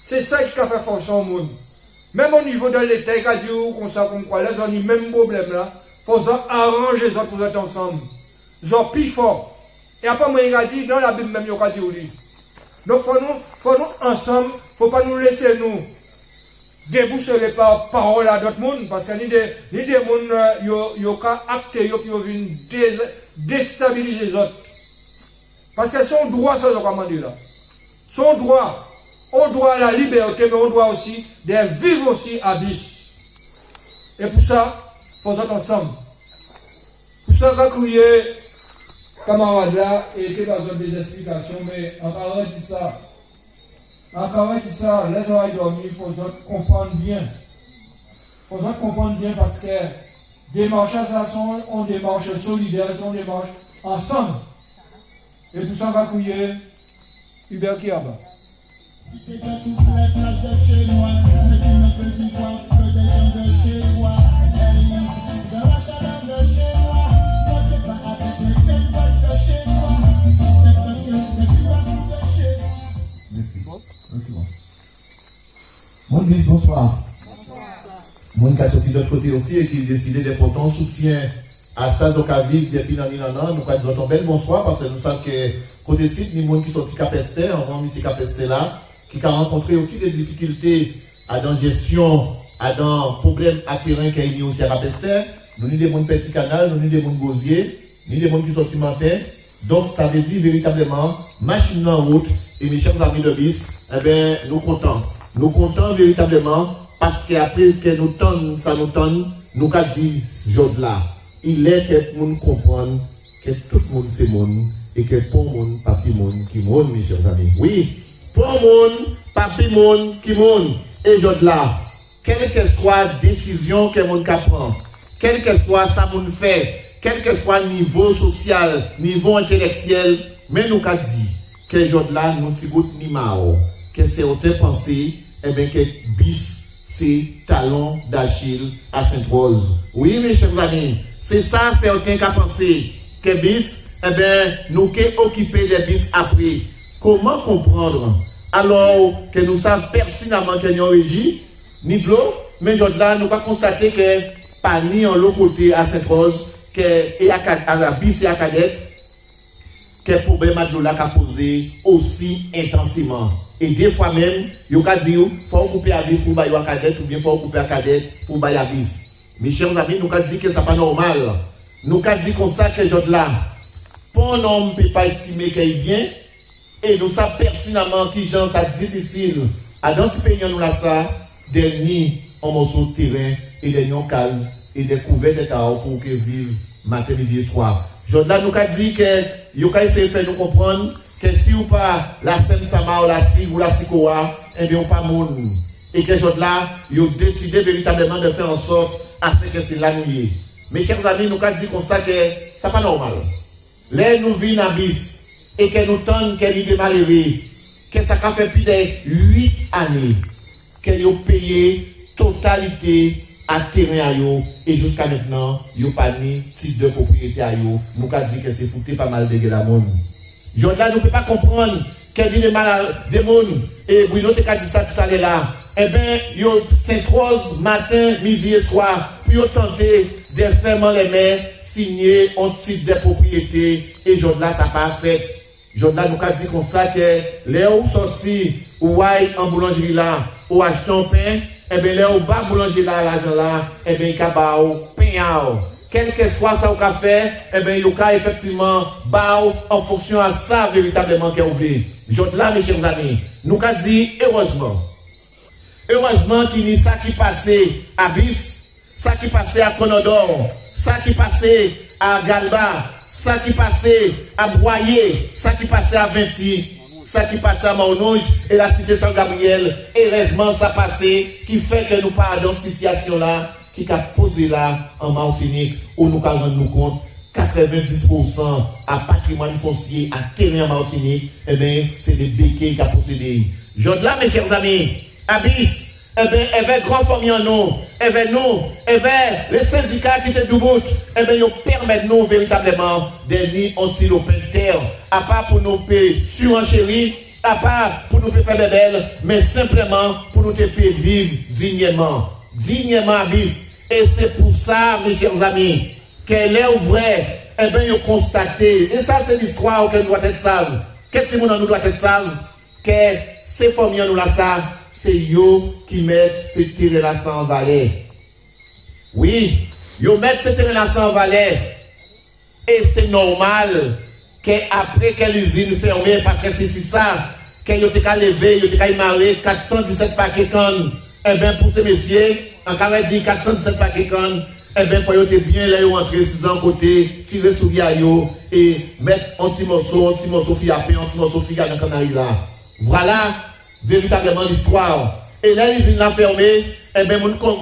[SPEAKER 1] C'est ça qui a fait force au monde. Même au niveau de l'État, il a dit comme ça, comme quoi, là, ils ont le même problème là. Il faut arranger ça pour être ensemble. Ils ont plus fort. Et après, moi, il a dit, dans la Bible même, il a dit aussi. Donc, il faut nous ensemble, il ne faut pas nous laisser nous déboussoler par parole à d'autres mondes, parce que ni des mondes qui ont acté, qui viennent déstabiliser les autres. Parce que son droit, ça, comment dire là. Son droit, on doit la liberté, mais on doit aussi de vivre aussi à bis. Et pour ça, il faut être ensemble. Pour ça, quand crier camarade là, et était pas besoin des explications, mais en parlant de ça, les oreilles dormies, il faut comprendre bien. Il faut comprendre bien parce que des marches, ça sont des marches solidaires, sont des marches ensemble. Et tout ça va couiller Hubert Kiaba.
[SPEAKER 5] Bonsoir. Moi, qui suis de l'autre côté aussi et qui a décidé de porter un soutien à ça, donc à vivre depuis l'année, nous avons un bel bonsoir parce que nous savons que côté site, il y a des gens qui sont Capesté, on va ici Capesté là, qui a rencontré aussi des difficultés à dans gestion, à dans problème à terrain qui est aussi à Capesté. Nous avons des gens petit canal, nous avons des gens gosiers, nous avons des gens qui sont cimentés. Donc, ça veut dire véritablement, machine en route, et mes chers amis de bis, eh bien, nous comptons. Nous comptons véritablement parce qu'après que nous tonnons, ça nous tonne, nous avons dit, ce là, il est que tout le monde comprenne que tout le monde c'est monde et que pour le monde, papi monde, qui monde, mes chers amis. Oui, pour le monde, papi monde, qui monde. Et ce là, quelle que soit la décision que le monde prend, quel que soit ça monde fait, quel que soit le niveau social, niveau intellectuel, mais nous avons dit que ce là, nous avons ni mao, que c'est autant pensé, eh bien, que bis, c'est talon d'Achille à Sainte-Rose. Oui, mes chers amis, c'est ça, c'est autant qu'à penser, que bis, eh bien, nous qui occuper des bis après. Comment comprendre, alors que nous savons pertinemment qu'il y a une régie, ni de l'eau, mais là, nous avons constaté que pas ni en l'autre côté à Sainte-Rose, que à bis et à Cadette, que le problème de l'eau là a posé aussi intensément. Et des fois même, il y a dit qu'il faut couper à bis pour bailler à Cadette, ou bien il faut couper à Cadette pour bailler à bis. Mes chers amis, nous avons dit que ce n'est pas normal. Nous avons dit comme ça que ce là, pour un homme ne peut pas estimer qu'il est bien, et nous savons pertinemment que c'est difficile à dans ce pays, nous là ça, dernier en morceau de terrain et des cases et des couverts de taille pour que vivre matin, midi et soir. Jordan nous a dit que il a essayé de faire nous comprendre que si ou pas la Sem-Sama ou la Sig ou la Sikoa, eh bien on pas monde. Et que Jordan il a décidé véritablement de faire en sorte à ce que c'est là nous y est. Mes chers amis, nous avons dit comme ça que ça pas normal. Là nous vivons en bis et que nous tentons qu'elle est malheureux, que ça fait plus de 8 années qu'elle a payé totalité à terrain et jusqu'à maintenant, il n'y a pas ni titre de propriété à yo. Nous avons dit que c'est foutu pas mal de la monde. Jordan ne peut pas comprendre qu'elle dit des monde et Bruno te dit ça tout à l'heure là. Eh bien, yo Sainte-Rose matin, midi et soir pour tenter de faire les mains signer un titre de propriété et Jordan ça pas fait. Jordan nous a dit comme ça que les ou sorti ou en boulangerie là ou acheter un pain. Eh bien, là, au bas boulanger là, l'argent là, eh bien, il y a pain. Quel que soit ça au café, eh bien, il y a effectivement en fonction de ça véritablement qui est oublié. Je là, mes chers amis, nous avons dit heureusement qu'il y a ça qui passait à Bis, ça qui passait à Conodore, ça qui passait à Galba, ça qui passait à Boyer, ça qui passait à Vinti. Ça qui passe à Maunouge et la cité Saint-Gabriel, heureusement ça passé, qui fait que nous parlons dans cette situation-là, qui a posé là en Martinique, où nous avons rendu compte 90% à patrimoine foncier, à terrain en Martinique, eh bien, c'est des béquets qui a possédé. Je là, mes chers amis, Abyss, eh bien, avec grand famille en nous, avec nous, avec les syndicats qui étaient debout, eh bien, ils permettent nous véritablement de venir anti-lopin de terre, à part pour nous payer surenchérir, à part pour nous faire des belles, mais simplement pour nous payer vivre dignement. Dignement, Abyss. Et c'est pour ça, mes chers amis, qu'elle est vraie, eh bien, ils ont constaté, et ça, c'est l'histoire que nous doit être savent. Qu'est-ce que nous doit être savent? Que ces familles nous la savent. C'est eux qui mettent ces terrains-là sans valet. Oui, ils mettent ces terrains-là sans valet. Et c'est normal qu'après que l'usine fermée, parce que c'est ça, qu'ils ont levé, ils ont marrer 417 paquets de cannes. Eh bien, pour ces messieurs, en carré dit 417 paquets de cannes, eh bien, pour eux, bien là, ils ont entré 6 ans côté, tirer sous Yayo et mettre un petit morceau fiapé, un petit morceau figa dans le canari là. Voilà. Véritablement l'histoire. Et là, l'usine l'a fermée, eh bien, nous compte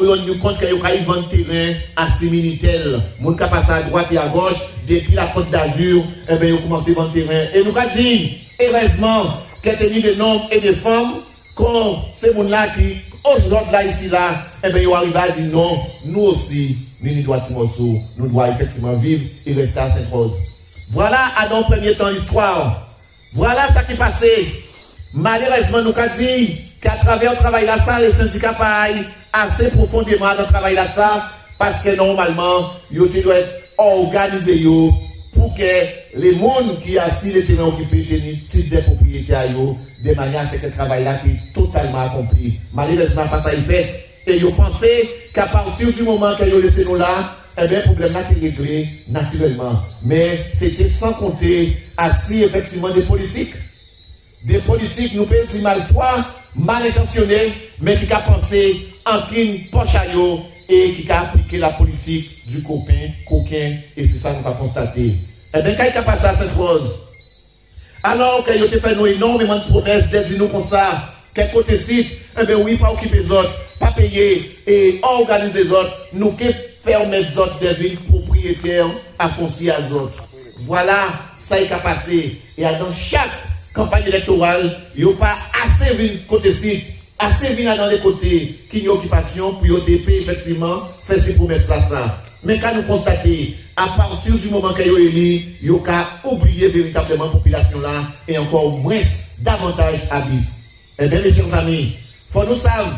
[SPEAKER 5] qu'il y a eu 20 terrains à Siminitel. Nous avons passé à droite et à gauche, depuis la Côte d'Azur, eh bien, ils ont commencé à 20 terrains. Et nous avons dit, heureusement, qu'il y a tenu des hommes et des femmes, comme ces gens-là qui, aux autres là, ici, là, eh bien, ils ont arrivé à dire non, nous aussi, nous devons effectivement vivre et rester à Sainte-Rose. Voilà, à dans le premier temps, l'histoire. Voilà ce qui est passé. Malheureusement, nous avons dit qu'à travers le travail là, ça, les syndicats pareil assez profondément dans le travail là, ça, parce que normalement, ils doivent être organisés pour que les gens qui assis les terrains occupés tenus titre de propriété à eux, de manière à ce que le travail là qui est totalement accompli. Malheureusement, pas ça il fait. Et ils pensaient qu'à partir du moment qu'ils ont laissé nous là, eh bien, le problème là est réglé naturellement. Mais c'était sans compter assis effectivement des politiques. Des politiques, nous pouvons dire malfroid, mal intentionnés, mais qui a pensé en qu'une poche à eux et qui a appliqué la politique du coquin, et c'est ça que nous avons constaté. Eh bien, quand il a passé à cette chose, alors qu'il a fait nous énormément de promesses, de nous comme ça, quel côté site, eh bien, oui, pas occuper les autres, pas payer et organiser les autres, nous qui permettre les autres des villes propriétaires à foncier à les autres. Voilà, ça qui a passé. Et dans chaque campagne électorale, il n'y a pas assez de côté site, assez de dans les côtés qui y a occupation pour y effectivement faire ces promesses ça. Mais quand nous constatons, à partir du moment qu'il y a élu, il y a oublié véritablement la population là et encore moins davantage Abyss. Eh bien, mes chers amis, il faut nous savoir,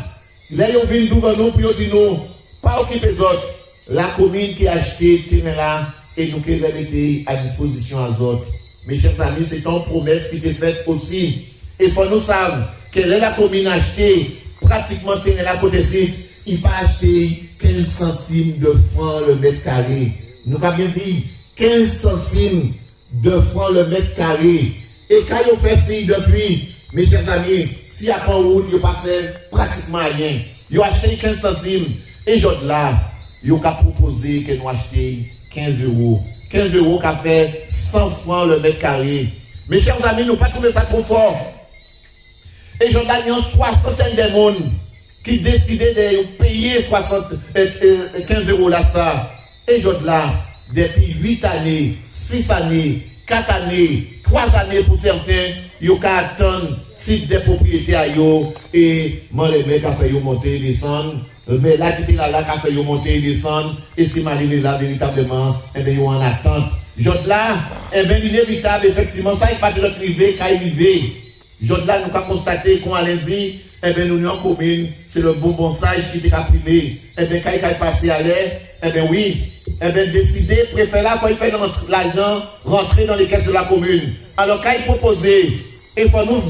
[SPEAKER 5] là, ils viennent devant nous pour dire non, pas occuper les autres. La commune qui a acheté terrain là et nous qui été à disposition à autres. Mes chers amis, c'est une promesse qui était faite aussi. Et il faut nous savoir que la commune a acheté pratiquement terrain là côté site, il n'a pas acheté 15 centimes de francs le mètre carré. Nous avons bien dit 15 centimes de francs le mètre carré. Et quand ils ont fait ça depuis, mes chers amis, s'il n'y a pas de route, ils n'ont pas fait pratiquement rien. Ils ont acheté 15 centimes. Et je là, il a proposé que nous achetions 15 euros. 15 euros qui a fait 100 francs le mètre carré. Mes chers amis, nous pas trouvé ça trop fort. Et je là, il y a une soixantaine de monde qui décidaient de payer 15 euros là ça. Et je là, depuis 8 années, 6 années, 4 années, 3 années pour certains, ils ont attendre type de propriété à eux et moi les mecs a fait monter et descendre. Mais là qui était là qui a fait monter et descendre et si m'arrive là véritablement, eh bien ils ont en attente. J'autre là, eh bien inévitable effectivement ça n'est pas de notre privé qu'à arriver. J'autre là nous avons constaté qu'on a lundi, eh bien l'union commune c'est le bonbonsage qui était primé. Eh bien quand il est passé à l'air, eh bien oui. Eh bien, décider, préfère là, quand il fait l'argent rentrer dans les caisses de la commune. Alors, quand il proposait, il faut nous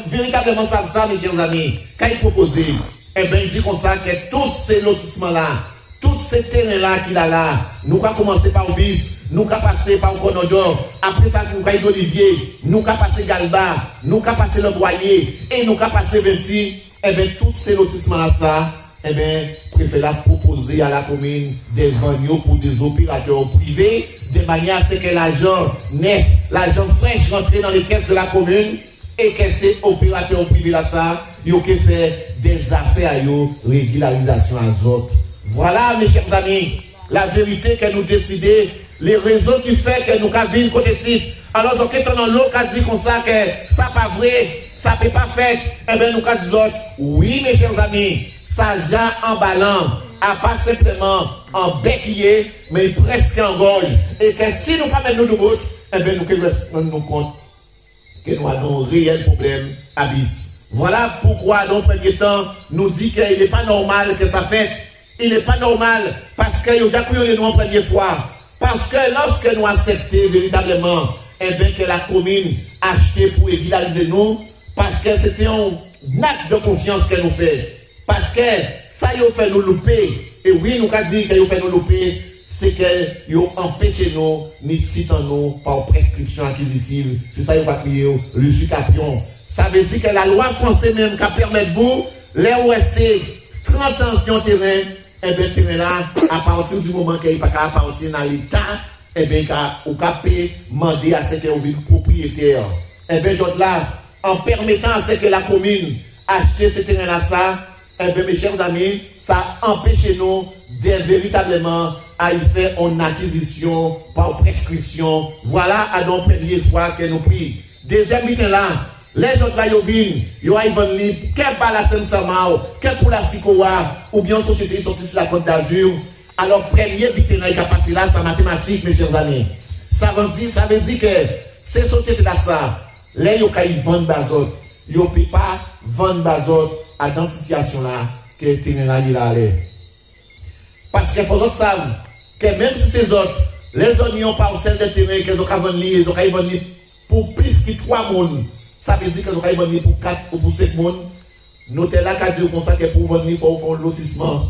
[SPEAKER 5] véritablement savoir ça, mes chers amis. Quand il proposait, eh bien, il dit comme ça que tous ces lotissements-là, tous ces terrains-là qu'il a là, nous avons commencé par Obis, nous avons passé par Conodor, après ça, nous avons Olivier, nous avons passé Galba, nous avons passé Le Boyer, et nous avons passé Venti. Eh bien, tous ces lotissements-là, ça, eh bien, préfère proposer à la commune des vagnos pour des opérateurs privés, de manière à ce que l'argent neuf, l'argent fraîche rentre dans les caisses de la commune et que ces opérateurs privés là, ça, ils ont fait des affaires à régularisation à autres. Voilà, mes chers amis, la vérité que nous décidons, les raisons qui font que nous avons une côté ci. Alors, donc, quand on a l'autre qui dit comme ça que ça pas vrai, ça peut pas faire, eh bien, nous avons dit, oui, mes chers amis, ça déjà en ballant, à pas simplement en béquillé, mais presque en gorge. Et que si nous ne pas mettre nous de route, eh bien, nous nous compte que nous avons un réel problème à bis. Voilà pourquoi, dans le premier temps, nous dit qu'il n'est pas normal que ça fait. Il n'est pas normal parce qu'il y a déjà cru nous en première fois. Parce que lorsque nous acceptons véritablement, eh bien, que la commune a acheté pour régulariser nous, parce que c'était un acte de confiance qu'elle nous fait. Parce que ça y a fait nous louper. Et oui, nous avons dit qu'il a fait nous louper, c'est qu'il a empêché nous, ni citant nous par prescription acquisitive. C'est ça qu'il a crié le sucapion. Ça veut dire que la loi française même qui permet de vous, les rester 30 ans sur le terrain, et bien, terrain là, à partir du moment qu'il n'y a pas qu'à partir dans l'État, et bien, on peut demander à ce qu'il y ait un propriétaire. Et bien, là, en permettant à ce que la commune achète ce terrain là, ça, eh bien, mes chers amis, ça empêche nous de véritablement à y faire une acquisition par prescription. Voilà à la première fois que nous prions. Deuxième but là, les gens là, ils viennent, ils vont venir, quel pas la Seine-Samao, quel pour la Sikoa, ou bien société sortie sur la Côte d'Azur. Alors, premier but là, qui a passé là, c'est mathématique, mes chers amis. Ça veut dire que ces sociétés-là, ça, là, ils vendent bazot. Ils ne peuvent pas vendre bazot à dans cette situation-là que le terrain il a allé. Parce que les autres savent que même si ces autres, les autres n'ont pas parcelle de terrain qu'ils ont vendu, ils ont vendu pour plus que 3 personnes. Ça veut dire qu'ils ont vendu pour 4 ou pour 5 personnes. Notez là qu'à dire comme ça que pour vendre, il faut faire un lotissement.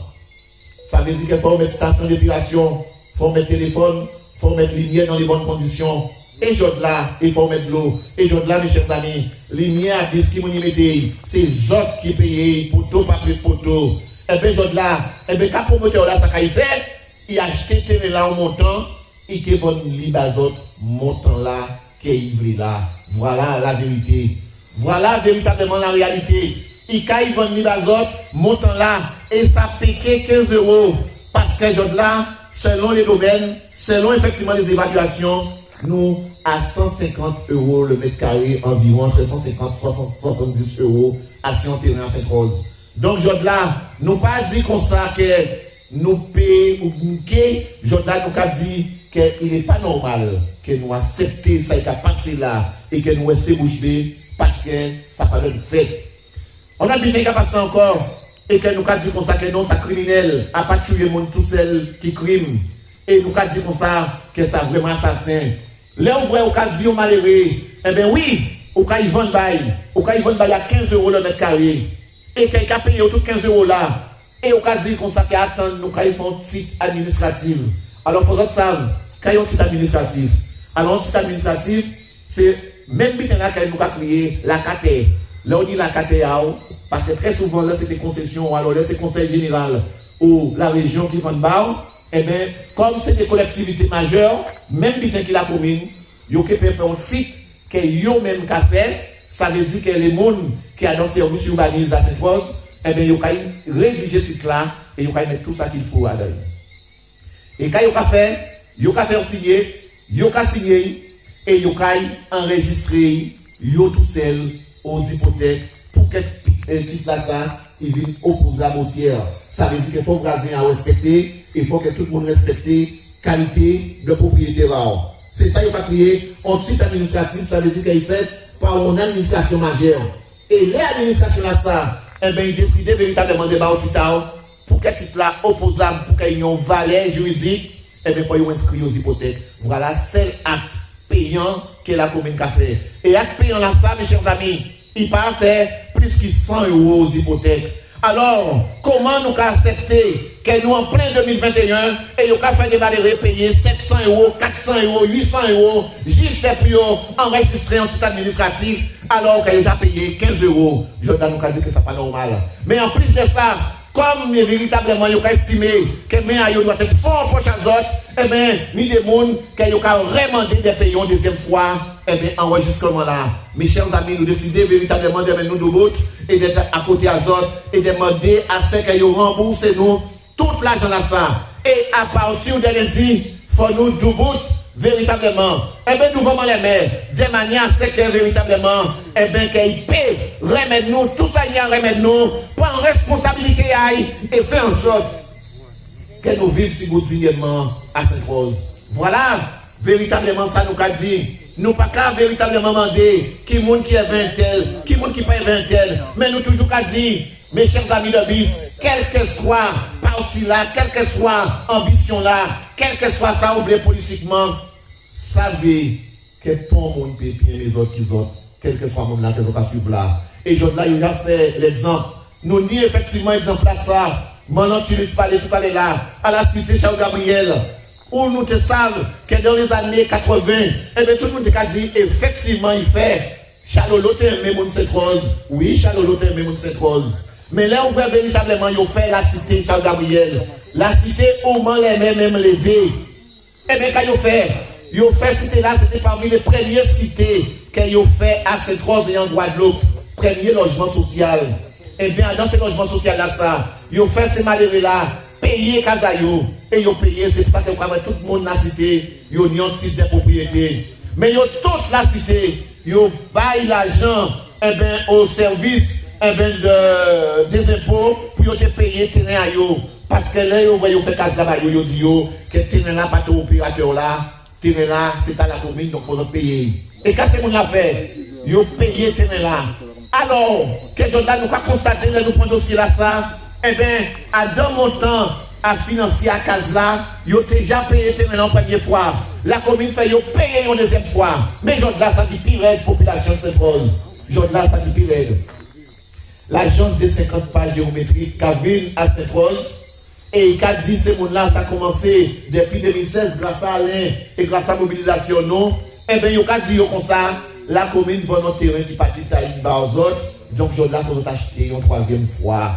[SPEAKER 5] Ça veut dire qu'il faut mettre station d'épuration, il faut mettre téléphone, il faut mettre lumière dans les bonnes conditions. Et là, il faut mettre de l'eau. Et là, mes chers amis, lumière, des qui m'ont mis, c'est les autres qui payent, poteau, papier poteau. Et bien, là, et bien, quand le promoteur là, ça qu'il fait, il a acheté terrain là en montant, et qu'il va libazot montant là, qu'il veut là. Voilà la vérité. Voilà véritablement la réalité. Il va libazot montant là, et ça pique 15 euros. Parce que là, selon les domaines, selon effectivement les évaluations, nous, à 150 euros le mètre carré, environ entre 150 et 70 euros à si on terrain à Sainte-Rose. Donc, là, nous pas dit comme ça que nous payons ou que, là, nous avons dit qu'il n'est pas normal que nous acceptions ça qui a passé là et que nous restions bouche bée parce que ça n'a pas de fait. On a bien qu'à passer encore et que nous avons dit comme ça que non, c'est criminel, à pas tuer le monde tout seul qui crime. Et nous avons dit comme ça que c'est vraiment assassin. Là, on voit au cas de malheureux, eh bien oui, au cas ils vendent bail, à 15 euros le mètre carré, et quelqu'un a payé tout 15 euros là, et au cas de comme ça, qu'ils attendent, nous, quand ils font un titre administratif. Alors, pour autres savent, quand ils ont un titre administratif, alors un titre administratif, c'est même bien là qu'ils nous ont créé la CATE. Là, on dit la CATE, parce que très souvent, là, c'est des concessions, alors là, c'est conseil général. ou la région qui vont bar, eh bien, comme c'est des collectivités majeures, même bien que la commune, ils peuvent faire un site que yo même qu'a fait, ça veut dire que les gens qui ont dans le service urbanisme à cette chose, eh bien, ils peuvent rédiger ce site là et ils peuvent mettre tout ça qu'il faut à l'œil. Et quand ils peuvent faire signer, ils peuvent signer et ils peuvent enregistrer tout seul aux hypothèques pour que le titre là, ça, il vienne opposer à motière. Ça veut dire qu'il faut raser à respecter, il faut que tout le monde respecte qualité de propriété rare. C'est ça, il va créer un titre administratif, ça veut dire qu'il est fait par une administration majeure. Et l'administration là, ça, eh bien, il décide véritablement de battre pour que titre là opposable, pour qu'il y ait une valeur juridique, eh bien, il faut inscrire aux hypothèques. Voilà, c'est l'acte payant que la commune a fait. Et l'acte payant là, ça, mes chers amis, il va faire plus que 100 € aux hypothèques. Alors, comment nous accepter que nous en plein 2021 et nous avons fait des valeurs payer 700 €, 400 €, 800 € juste pour enregistrer un titre administratif alors que nous avons payé 15 €. Je dois nous dire que ce n'est pas normal. Mais en plus de ça, comme véritablement nous avons estimé que nous doit être fort proche aux autres, eh bien, ni des gens qui ont remandé des pays une deuxième fois, eh bien, enregistrement là. Mes chers amis, nous décidons véritablement de mettre nous debout et d'être à côté des autres et demander à ceux qui ont remboursé nous tout l'argent là ça. Et à partir de lundi, il faut nous debout véritablement. Eh bien, nous vamos les mains de manière à ce que véritablement, eh bien, qu'ils paient, remettre nous, tout ça y a remettre nous, prendre responsabilité et faire en sorte que nous vivions si vous dignement à cette cause. Voilà, véritablement, ça nous a dit. Nous pas qu'à véritablement demander qui monde qui est 20 tel, qui monde qui pas 20 tel, mais nous toujours qu'à dire, mes chers amis de bis, quel que soit parti là, quelle que soit ambition là, quel que soit ça oublié politiquement, savez que tout le monde peut bien les autres qui autres, quel que soit le monde là que vous avez suivre là. Et je là, il a fait l'exemple. Nous dit effectivement exemple à ça. Maintenant, tu parlais tout à l'heure là, à la cité Charles Gabriel, où nous te savons que dans les années 80, eh bien, tout le monde a dit, effectivement, il fait Charlotte et même cette rose. Oui, Charlotte et même cette rose. Mais là, on voit véritablement, il fait la cité Charles Gabriel. La cité, au moins, les mêmes, même levées. Eh bien, quand il fait cité là, c'était parmi les premières cités qu'il a fait à cette rose et en Guadeloupe. Premier logement social. Eh bien, dans ce logement social là, ça, il fait ces malheureux là. Payer Kazayo et ils payé, c'est pas que tout le monde dans la cité, ils ont un titre de propriété. Mais ils ont toute la cité, ils baillent l'argent au service des impôts pour te payer terrain à eux. Parce que là, ils fait casse là-bas, ils disent que terrain là, pas tout opérateur là, terrain là, c'est à la commune, donc il faut payer. Et quand c'est mon affaire, ils ont payé terrain là. Alors, que je dois nous constater, nous prenons dossier là ça. Eh bien, à dans mon temps, à financer à Casla, ils ont déjà payé la première fois. La commune fait payer une deuxième fois. Mais je là, ça dit pire de population de cette rose. Je là, ça dit pire. L'agence des 50 pages géométriques qui a vu à cette rose, et qui a dit ce monde-là, ça a commencé depuis 2016 grâce à Alain et grâce à la mobilisation, non. Eh bien, ils ont dit comme ça, la commune va dans terrain qui partit à une barre aux autres. Donc, je là, il faut acheter une troisième fois.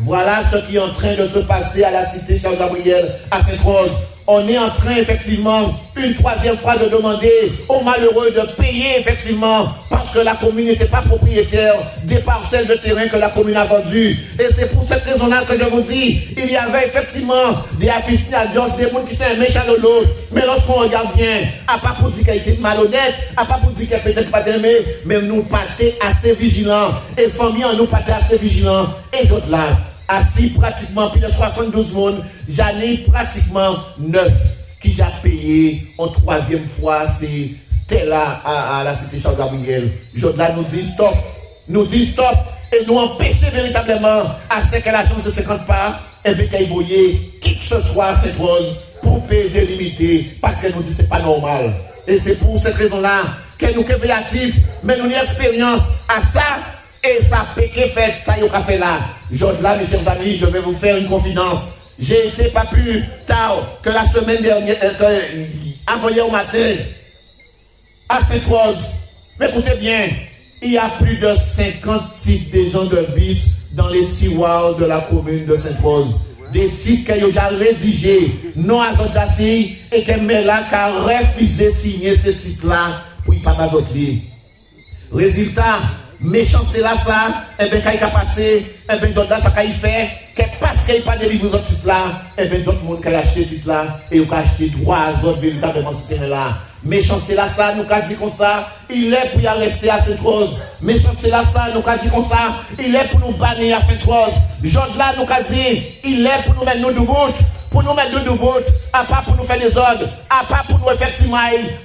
[SPEAKER 5] Voilà ce qui est en train de se passer à la cité Charles Gabriel à Sainte-Rose. On est en train effectivement une troisième fois de demander aux malheureux de payer effectivement parce que la commune n'était pas propriétaire des parcelles de terrain que la commune a vendues. Et c'est pour cette raison-là que je vous dis, il y avait effectivement des aficionados, des gens qui étaient méchants de l'autre. Mais lorsqu'on regarde bien, à part pour dire qu'elle était malhonnête, à part pour dire qu'elle peut-être pas aimée, mais nous partons assez vigilants. Et famille, nous partons assez vigilants. Et d'autres là, assis pratiquement plus de 72 monde, j'en ai pratiquement 9 qui j'ai payé en troisième fois, c'était là à la cité Charles Gabriel. Là nous dit stop, et nous empêcher véritablement à ce que l'agence de 50 pas, et bien qu'il voyait qui que ce soit cette rose pour payer des limités, parce que nous dit c'est pas normal. Et c'est pour cette raison-là que nous sommes créatifs, mais nous avons une expérience à ça. Et ça peut que fait ça y a fait là. Là, mes chers amis, je vais vous faire une confidence. J'ai été pas plus tard que la semaine dernière, avant-hier au matin, à Sainte-Rose. Mais écoutez bien, il y a plus de 50 types de gens de bis dans les tiroirs de la commune de Sainte-Rose. des titres qu'ils ont déjà rédigés, non à Zodjassi, et que Mela a refusé de signer ce titre-là pour ne pas m'azoter. Résultat, méchant c'est là ça, et bien quand il a passé, et bien Jordan ça qu'il fait, que parce qu'il n'a pas délivré ce titre-là, et bien d'autres monde qui a acheté ce titre-là, et qui a acheté droit à autres véritablement ce terrain-là. Méchant c'est là ça, nous qu'a dit comme ça, il est pour y rester à cette rose. Méchant c'est là ça, nous qu'a dit comme ça, il est pour nous bannir à cette rose. Jordan nous qu'a dit, il est pour nous mettre nous debout. Pour nous mettre de bout, à pas pour nous faire des ordres, à pas pour nous effectivement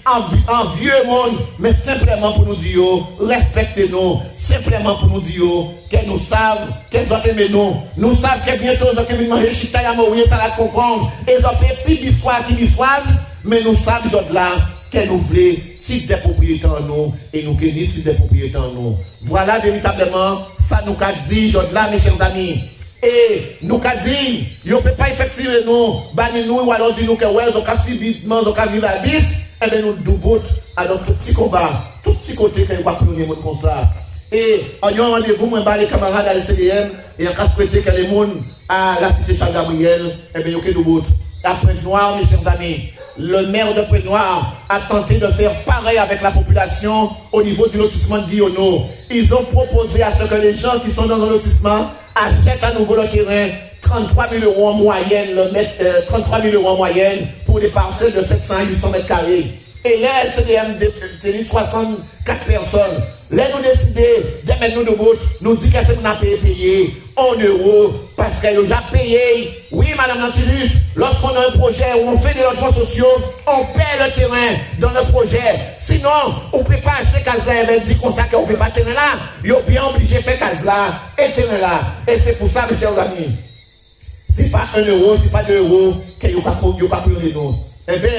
[SPEAKER 5] en vieux monde, mais simplement pour nous dire, respectez-nous, simplement pour nous dire, qu'elles nous savent, qu'elles ont aimé nous. Nous savons que bientôt, ils ont venir manger chita ya mourir, ça la concombre, et ils ont fait plus d'histoire qui d'histoire, mais nous savons, là, qu'elles nous voulons, type de propriété en nous, et nous gagnons type de propriété en nous. Voilà véritablement, ça nous a dit, là, mes chers amis. Et nous qu'a dit, on ne peut pas effectivement nous, bannir nous, ou alors dire nous que ouais, on a subitement, on a vivre la bis, et bien nous doublons à notre tout petit combat, tout petit côté que nous va prendre les mots comme ça. Et en y a un rendez-vous, moi, les camarades à l'CDM, et en cas souhaité que les gens à la cité Charles Gabriel, et bien nous doublons. À Pointe-Noire, mes chers amis, le maire de Pointe-Noire a tenté de faire pareil avec la population au niveau du lotissement de Guillaume. Ils ont proposé à ce que les gens qui sont dans un lotissement achètent à nouveau le terrain, 33 000 € en moyenne, 33 000 € en moyenne pour des parcelles de 700 à 800 mètres carrés. Et là, LCDM, c'est 64 personnes. Là, nous décidons de mettre nous debout, nous dit qu'est-ce qu'on a payé en euros, parce qu'ils ont déjà payé. Oui, Madame Nantilus, lorsqu'on a un projet où on fait des logements sociaux, on paie le terrain dans le projet. Sinon, on ne peut pas acheter Casla et dire comme ça qu'on ne peut pas terrain là. Ils sont bien obligés de faire Casla et terrain là. Et c'est pour ça, mes chers amis, ce n'est pas 1 euro, ce n'est pas 2 euros qu'ils ont pas pris nous. Eh bien,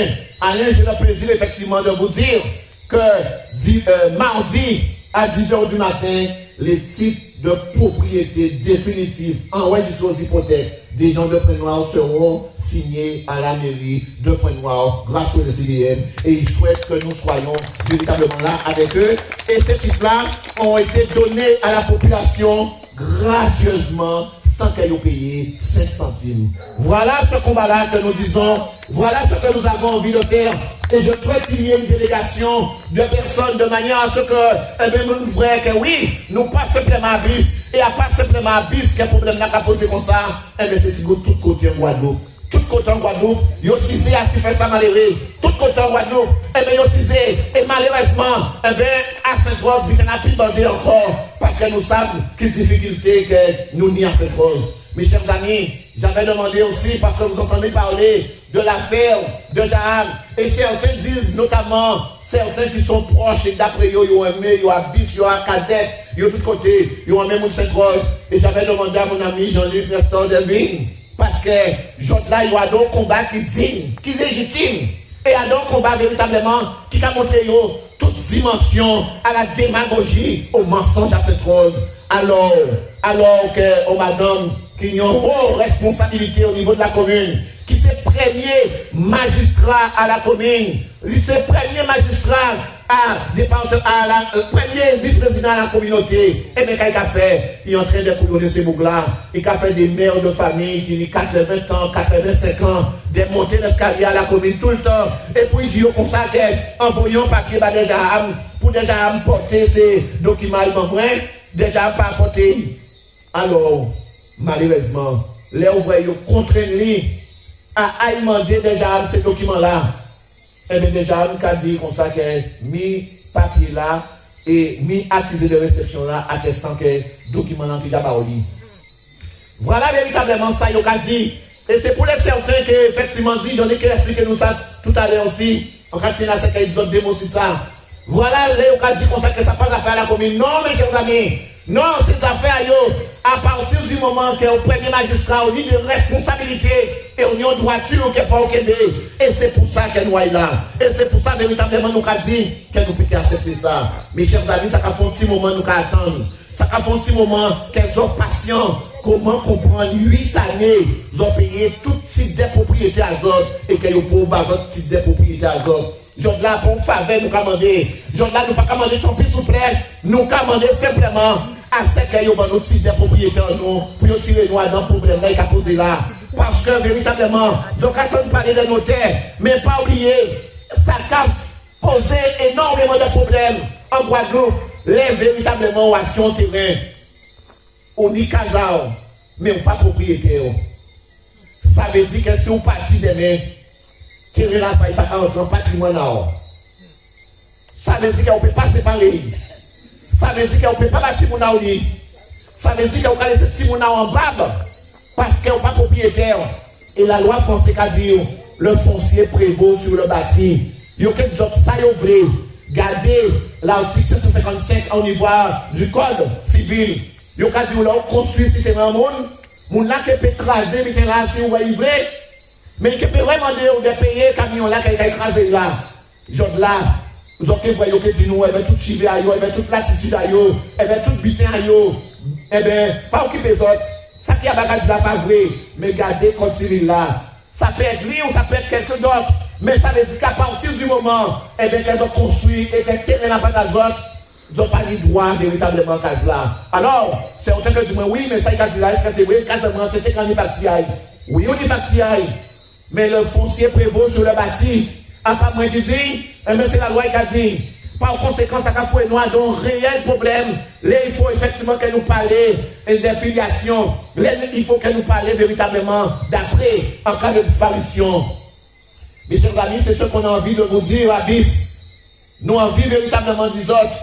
[SPEAKER 5] Alain, j'ai le plaisir effectivement de vous dire que mardi à 10h du matin, les titres de propriété définitifs enregistrés aux hypothèques des gens de Pointe-Noire seront signés à la mairie de Pointe-Noire grâce au CDM et ils souhaitent que nous soyons véritablement là avec eux. Et ces titres-là ont été donnés à la population gracieusement sans qu'elle ait payé 5 centimes. Voilà ce combat-là que nous disons, voilà ce que nous avons envie de faire. Et je souhaite qu'il y ait une délégation de personnes de manière à ce que, nous voyons que oui, nous pas simplement à bis, et à pas simplement à bis, qu'un problème n'a qu'à poser comme ça, c'est tout côté en Guadeloupe. Tout côté en Guadeloupe, ils ont cisé à ce faire ça malheureux. Tout côté en Guadeloupe, ils ont cisé. Et malheureusement, à Sainte-Rose, ils n'ont plus bandé encore. Parce que nous savons quelles difficultés que nous n'y à Sainte-Rose. Mes chers amis, j'avais demandé aussi, parce que vous entendez parler de l'affaire de Jaham. Et certains disent, notamment, certains qui sont proches, et d'après eux, ils ont aimé, ils ont habité, ils ont cadet, ils ont tout côté, ils ont même Sainte-Rose. Et j'avais demandé à mon ami Jean-Luc Nestor Devine. Parce que là, il y a un combat qui est digne, qui est légitime. Et il y a un combat véritablement qui a montré toute dimension à la démagogie, au mensonge à cette rose. Alors que, oh madame, qui ont une responsabilité au niveau de la commune, qui c'est premier magistrat à la commune, c'est premier magistrat à la premier vice-président à la communauté. Et bien, qu'est-ce qu'il a fait? Il est en train de couronner ces boucles-là. Il a fait des mères de famille qui ont 80 ans, 85 ans, de monter l'escalier à la commune tout le temps. Et puis, il dit comme ça qu'envoyons papier déjà pour déjà porter ces documents déjà pas apporté. Alors, malheureusement, les ouvriers contraignent à demander déjà ces documents-là. Et bien déjà, on a dit comme ça que mis papier là et mis accusé de réception là, attestant que document là, déjà pas. Voilà véritablement ça, il a dit. Et c'est pour les certains qui effectivement dit, j'en ai expliqué nous ça tout à l'heure aussi, en continue à ce qu'ils ont démontré ça. Voilà, les a dit comme ça que ça passe à faire à la commune. Non, mes chers amis, non, ces affaires, à partir du moment que le premier magistrat, on a une responsabilité et on a une droiture qui n'est pas au Québec. Et c'est pour ça qu'elle est là. Et c'est pour ça, véritablement, nous avons dit qu'elle nous peut accepter ça. Mes chers amis, ça a fait un petit moment, nous avons attendre. Ça a fait un petit moment qu'elles sont patients. Comment comprendre 8 années, ils ont payé tout type de propriété à Zod et qu'ils ont pas d'autres type de propriété à Zod. Je là pour faveur nous commander. Je là nous pas commander ton plus souple. Nous commander simplement à ce qu'il y a notre type de propriété en nous pour tirer nous dans le problème là qui a posé là. Parce que véritablement, nous avons parlé de nos terres, mais pas oublier, ça a posé énormément de problèmes en Guadeloupe. Les véritablement actions terrain, on n'y casa, mais on pas propriétaire. Ça veut dire que si on partit demain, terrain là, ça n'est pas en patrimoine. Ça veut dire qu'on ne peut pas séparer. Ça veut dire qu'on ne peut pas bâtir mon auli. Ça veut dire qu'on peut laisser petit mon en bas parce qu'on n'est pas propriétaire. Et la loi française a dit le foncier prévaut sur le bâti. Il y a quelque chose ça est vrai. Gardez l'article 755 au niveau du code civil. Il y a dit on construit si c'est un monde. Mon là qui peut écraser, mais là si on va y vrai. Mais qui peut vraiment de payer camion là qui a écrasé là. Genre là. Vous avez voyé que du nous, tout chivé à yo, toute latitude à yo, tout bitin à yo. Eh bien, pas occuper les autres. Ça qui a bagage pas vrai, mais gardez comme civil là. Ça peut être lui ou ça peut être quelqu'un d'autre. Mais ça veut dire qu'à partir du moment, eh bien, qu'elles ont construit et qu'elles tirent la patte à autres, ils n'ont pas le droit véritablement à là. Alors, c'est autant que du moins, oui, mais ça, il a dit là, est-ce que c'est vrai, quasiment, c'était quand il bâti aille. Oui, on y bâti aille. Mais le foncier prévaut sur le bâti. À part moi qui dis, mais c'est la loi qui a dit. Par conséquent, ça a fait nous avons un réel problème. Là, il faut effectivement que nous parlions des filiations. Là, il faut que nous parlions véritablement d'après, en cas de disparition. Mes chers amis, c'est ce qu'on a envie de vous dire, Abyss. Nous avons envie véritablement des autres.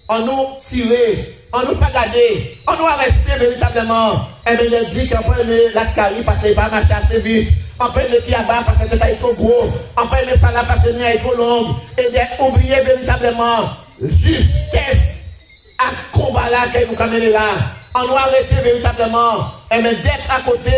[SPEAKER 5] On nous tirer, on nous pas garder, on nous arrêter véritablement. Et bien, il dit qu'on peut aimer la carie parce qu'il va marcher assez vite. On peut aimer Kiaba parce que c'est trop gros. On peut aimer Salah parce que c'est trop long. Et d'oublier véritablement justesse à combat là que nous camélons là. On doit arrêter véritablement. Et bien d'être à côté.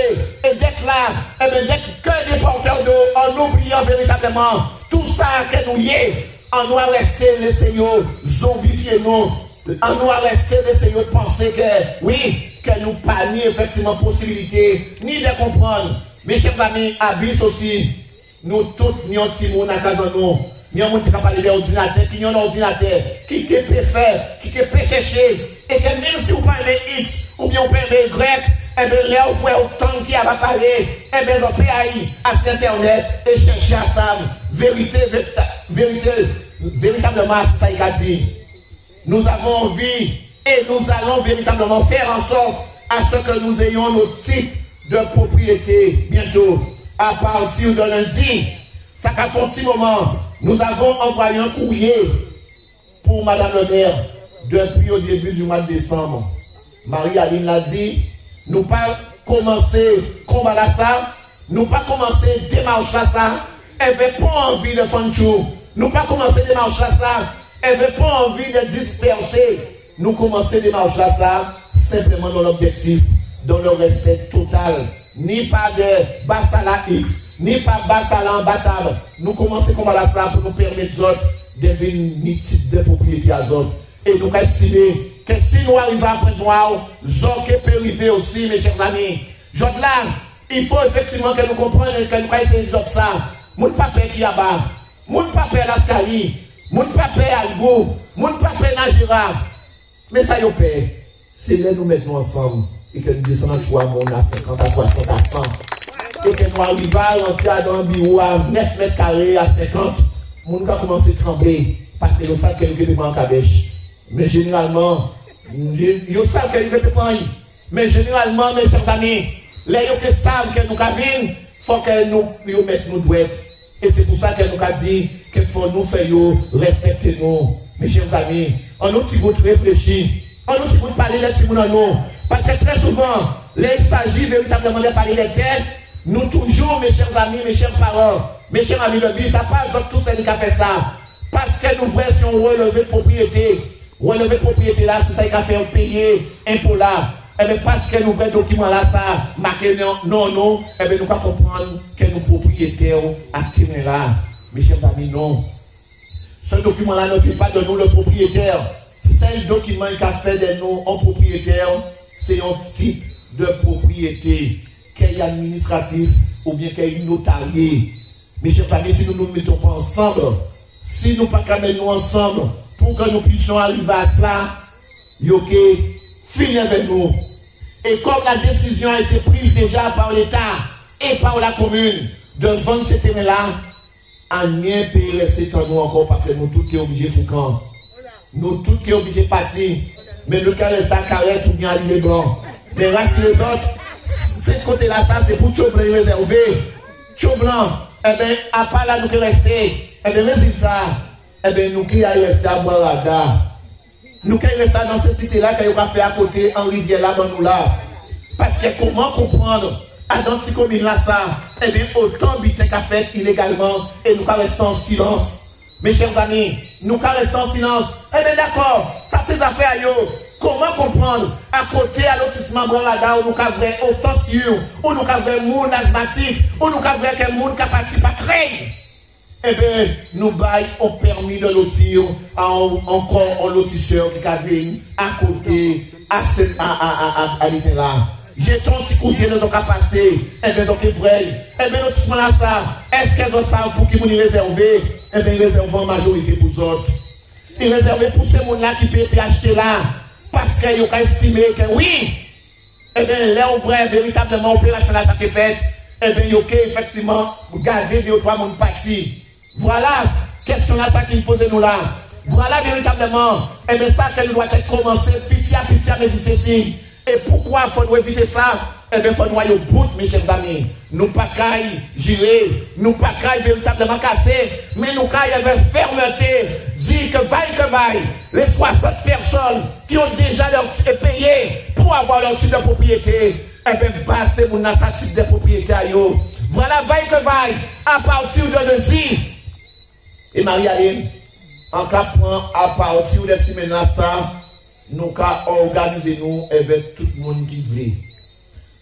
[SPEAKER 5] Et d'être là. Et bien d'être que des porteurs d'eau. En oubliant véritablement tout ça que nous y est. On doit rester les seigneurs zombifiés nous. On doit rester les seigneurs de penser que oui, que nous pas ni effectivement possibilité, ni de comprendre. Mes chers amis, Abyss aussi, nous tous, nous avons petit monde à casa nous. Nous avons qui parler d'ordinateur, qui ont un ordinateur, qui peut faire, qui peut chercher. Et que même si vous parlez X, ou bien vous parlez Y, et bien là vous pouvez autant qui va parler, et bien vous pouvez aller à Internet et chercher à ça, véritablement, ça y a dit. Nous avons envie et nous allons véritablement faire en sorte à ce que nous ayons nos titres de propriété bientôt. À partir de lundi, ça fait un petit moment, nous avons envoyé un courrier pour Madame le maire depuis au début du mois de décembre. Marie-Aline l'a dit, nous pas commencer combat à ça, nous pas commencer démarche à ça, elle veut pas envie de faire tout. Nous pas commencer démarche à ça, elle veut pas envie de disperser. Nous commencer démarche à ça, simplement dans l'objectif, dans le respect total, ni pas de Bassala X, ni pas Bassala en bâtard. Nous commençons comme à ça pour nous permettre aux autres de devenir type de propriété à autres. Et nous estimons que si nous arrivons après nous, Zoké peut arriver aussi, mes chers amis. Là, il faut effectivement que nous comprenions que nous essayons de ça. Mon papa qui a bas, mon papa Lascali, mon papa Algo, mon papa Najira. Mais ça y est, c'est là nous mettons ensemble. Et que nous descendons de choix, on a 50 à 60 à 100. Et que nous arrivons à rentrer dans un bureau à 9 mètres carrés à 50. Nous avons commencé à trembler. Parce que nous savons que nous avons des cabèches. Mais généralement, nous savons que nous avons pas. Mais généralement, mes chers amis, les gens qui savent que nous avons, il faut que nous mettions nos doigts. Et c'est pour ça que nous avons dit qu'il faut nous faire respecter nous. Mes chers amis, on nous petit bout réfléchir. On nous petit bout parler de petits nous. Parce que très souvent, il s'agit véritablement de parler des têtes. Nous toujours, mes chers amis, mes chers parents, mes chers amis de vie, ça passe dans tous ceux qui ont fait ça. Parce que nous voulons relever de propriété. Relever de propriété là, c'est ça qui a fait payer impôt là. Et bien parce que nous voulons document là, ça marqué non, et bien nous pas comprendre que nous propriétaires à tirer là. Mes chers amis, non. Ce document là ne fait pas de nous le propriétaire. C'est le document qui a fait de nous en propriétaire. C'est un type de propriété qu'il y a administratif ou bien qu'il y a notarié. Mes chers amis, si nous ne nous mettons pas ensemble, si nous ne pas nous ensemble pour que nous puissions arriver à ça, ok, finir avec nous. Et comme la décision a été prise déjà par l'État, et par la commune de vendre ces terrains-là, à rien payer rester en nous encore parce que nous tous qui sommes obligés de foucan. Nous tous qui sommes obligés de partir. Mais le cas reste à carré tout bien allié blanc. Mais reste les autres, ce côté-là, ça c'est pour tout blanc réservé. Tout blanc, eh bien, à part là, nous qui rester. Eh bien, résultat, eh bien, nous qui allons rester à Boirada. Nous qui rester dans cette cité-là, qui va faire à côté, en rivière là, dans nous là. Parce que comment comprendre, à dans cette commune-là, ça, eh bien, autant butin qu'a fait illégalement, et nous qui restons en silence. Mes chers amis, nous qui restons en silence, eh bien, d'accord, ça c'est affaires à yo. Comment comprendre, à côté à lotissement Boirada, où nous avons autant sûr, où nous avons monde asthmatique, où nous avons quelqu'un monde qui participe à créer. Eh bien, nous avons permis de lotir encore un lotisseur qui a venu à côté, à l'île là. J'ai ton petit cousin de cas passé, eh bien, donc c'est vrai. Eh bien, lotissement là, ça, est-ce qu'elles ont ça pour qui vous réserver? Eh bien, réservez en majorité pour les autres. Ils réservent pour ces gens-là qui peuvent acheter là, parce qu'ils ont estimé que oui, eh bien, là, on pourrait véritablement opération là, ça qui est faite, eh bien, il y a effectivement garder 2 ou 3 personnes partis. Voilà, question là, ça qui pose nous là. Voilà véritablement, et bien ça, ça doit être commencé, petit à méditer. Et pourquoi faut-il éviter ça? Eh bien, il faut nous aller au bout, mes chers amis. Nous pas caille girer, nous pas caille véritablement casser, mais nous caille avec fermeté, dire que vaille, les 60 personnes qui ont déjà leur payé pour avoir leur titre de propriété, eh bien, passez mon titre de propriété à eux. Voilà, vaille, à partir de lundi. Et Marie-Aline, en cas à partir de ce moment ça, nous avons organisé nous avec tout le monde qui veut.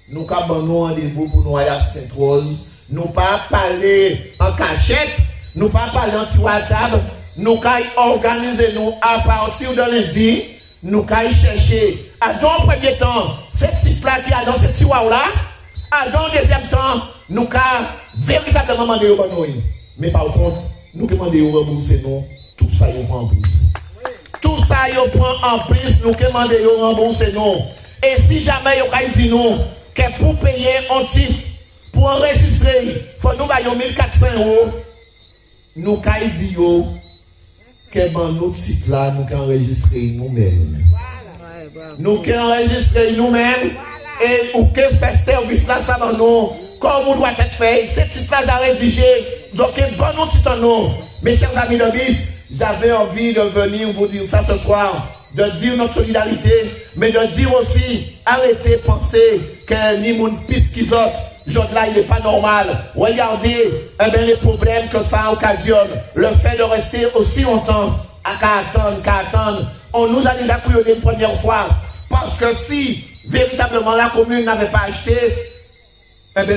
[SPEAKER 5] Nous avons rendez-vous pour nous aller à Sainte-Rose. Nous pas parler en cachette, nous pas parler en sur la table. Nous avons organisé nous à partir de lundi. Nous avons cherché à dans le premier temps, ce petit plat qui a dans ce petit là. À dans le deuxième temps, nous avons véritablement demandé au bonheur. Mais par contre, nous demandons de rembourser nous, tout ça il prend en plus. Tout ça il prend en plus, nous demandons de rembourser nous. Et si jamais il dit nous que pour payer un titre, pour enregistrer, il faut nous payer 1400 €, nous avons dit que dans notre titre là, nous avons enregistré nous-mêmes. Nous avons enregistré nous-mêmes et nous avons fait service là, ça dans nous. Comme on doit être fait, c'est titre là à rédiger. Donc, bon nom titre nous. Mes chers amis de bis, j'avais envie de venir vous dire ça ce soir, de dire notre solidarité, mais de dire aussi, arrêtez de penser que ni mon piste qu'ils ont, là il n'est pas normal. Regardez les problèmes que ça occasionne, le fait de rester aussi longtemps qu'à attendre. On nous a déjà couillonné une première fois, parce que si véritablement la commune n'avait pas acheté,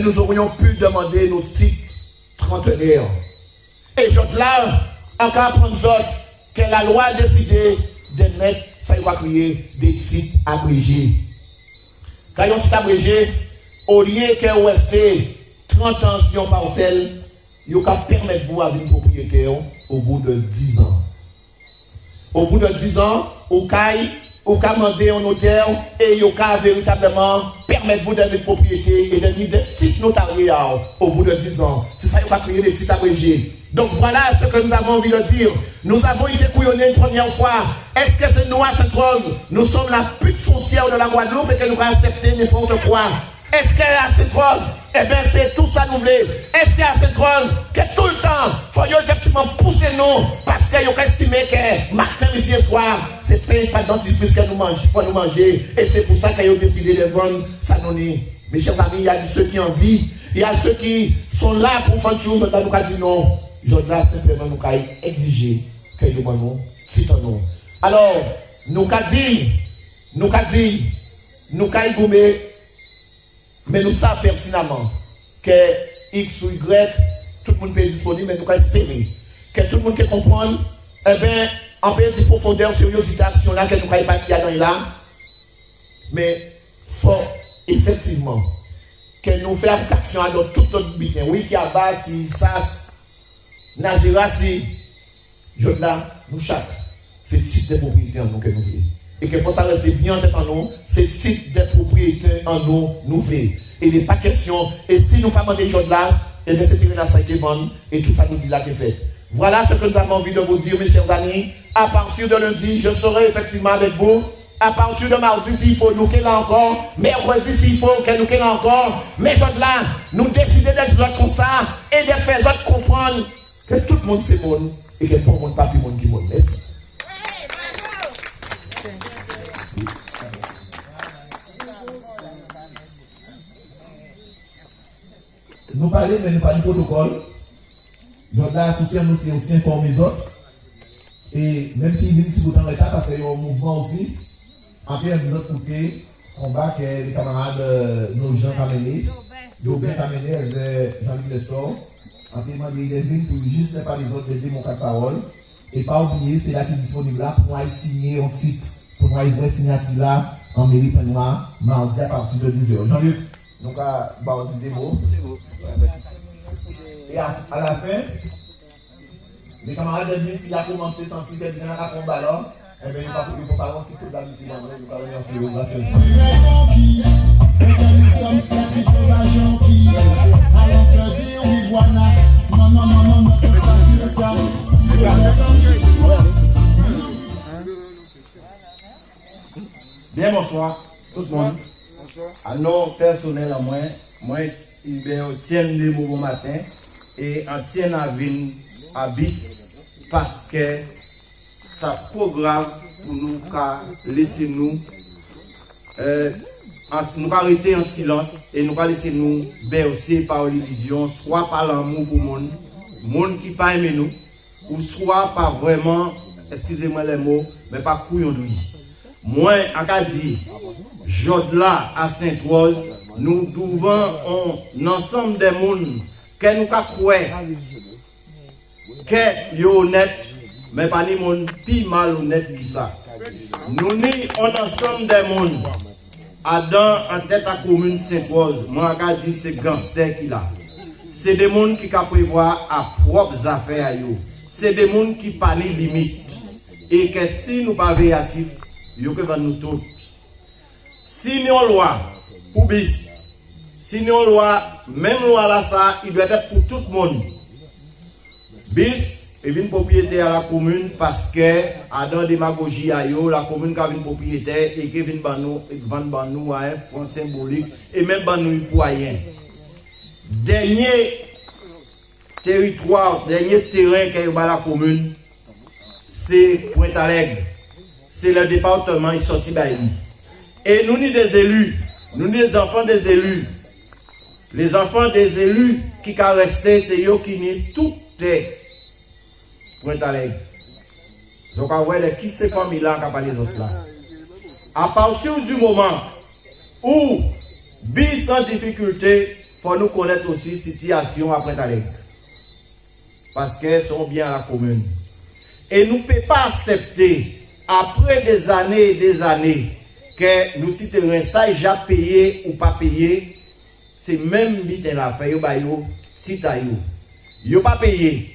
[SPEAKER 5] nous aurions pu demander nos titres trentenaires. Et là, encore prendre d'autres, que la loi a décidé de mettre, ça va créer des titres abrégés. Quand on titre abrégé, au lieu que vous restez 30 ans sur une parcelle, vous pouvez permettre vous avoir une propriété au bout de 10 ans. Au bout de 10 ans, vous pouvez demander un notaire et vous pouvez véritablement permettre vous d'avoir une propriété et de donner des titres notariés au bout de 10 ans. C'est ça, vous pouvez créer des titres abrégés. Donc voilà ce que nous avons envie de dire. Nous avons été couillonnés une première fois. Est-ce que c'est nous à Sainte-Rose? Nous sommes la pute foncière de la Guadeloupe et que nous avons accepté n'importe quoi. Est-ce qu'à Sainte-Rose, c'est tout ça nous voulons? Est-ce qu'à Sainte-Rose, que tout le temps, il faut effectivement pousser nous parce qu'ils ont estimé que matin, midi et soir, c'est pas de dentifrice que nous mangeons, pour nous manger. Et c'est pour ça qu'ils ont décidé de vendre ça nous. Mes chers amis, il y a ceux qui ont envie, il y a ceux qui sont là pour faire toujours, mais nous avons dit non. Je dois simplement nous exiger que nous nous citons. Alors, nous avons dit, goumé, mais nous savons pertinemment que X ou Y, tout le monde peut être disponible, mais nous avons espéré que tout le monde peut comprendre, en peu de profondeur sur cette action là que nous avons parti à là, mais faut effectivement que nous fassions abstraction à tout notre bien. Oui, qui a bas, si ça. Nagera, si je là, nous chaque, c'est le type de propriété en nous que nous voulons. Et que pour ça rester bien en tête en nous, c'est le type de propriété en nous, nous voulons. il n'est pas question. Et si nous ne pas demander les choses là, et bien c'est la ça qui est bonne, et tout ça nous dit là qui est fait. Voilà ce que nous avons envie de vous dire, mes chers amis. À partir de lundi, je serai effectivement avec vous. À partir de mardi, s'il faut nous qu'elle encore. Mercredi, s'il faut qu'elle nous qu'elle encore. Mais choses là, nous décidons d'être comme ça et de faire autres comprendre que tout le monde c'est bon et que tout le monde pas plus bon qui monde. Merci. Nous parlons, mais nous parlons du protocole. Donc là, soutien nous, c'est aussi informer les autres. Et même si nous sommes dans l'état, parce qu'il y a un mouvement aussi, après, nous autres côtés, combat que les camarades, nos gens amenés, nous bien amenés, Jean-Luc Lestor, en témoin des villes pour juste pas les autres aider mon cas de parole. Et pas oublier, c'est là qui est disponible là pour aller signer un titre, pour aller voir signature là, en mairie Penoir, mardi à partir de 10h. Jean-Luc, donc à dire des mots. Et à la fin, les camarades de ministre qui a commencé sans si c'est bien à combat là, eh bien, il ne faut pas avoir un petit peu d'habitude en vrai, il faut pas remercier
[SPEAKER 6] Bien, bonsoir, tout le monde. À nos personnels à moi, il tient le bon matin et en tient à venir à bis parce que ça trop grave pour nous laisser nous arrêter en silence et nous laisser nous bercer par l'illusion, soit par l'amour pour le monde qui pas aimé nous, ou soit par vraiment, excusez-moi les mots, mais pas couillon de lui. Moi, en cas dit, Jodla à Sainte-Rose, nous trouvons un ensemble de monde que nous croyons que est honnête, mais pas ni monde plus malhonnête que ça. Nous ni un ensemble de monde en tête à commune Sainte-Rose, moi je dis c'est gangster qui là. C'est des monde qui prévoient à propres affaires. C'est des monde qui pas ni limite. Et que si nous pas véatifs, nous que nous tous. Si nous avons loi pour bis, si nous avons loi, même loi là ça, il doit être pour tout le monde. Bis et une propriété à la commune parce que à dans démagogie à yo, la commune a une propriété et qui vient vendre nous à un point symbolique et même nous pour rien. Dernier territoire, dernier terrain qu'il y a la commune, c'est Pointe-à-L'Aigle. C'est le département qui est sorti d'Aïe. Et nous sommes des élus, nous sommes des enfants des élus. Les enfants des élus qui sont restés, c'est eux qui nient tout Pointe-à-L'Aigle. Donc, on voit qui c'est comme il a parlé les autres là. À partir du moment où, bis sans difficulté, pour nous connaître aussi la situation à Pointe-à-L'Aigle. Parce qu'elles sont bien à la commune. Et nous ne pouvons pas accepter, après des années et des années, que nous citerons ça déjà payé ou pas payé, c'est même bitin la fait, si tu n'as pas payé.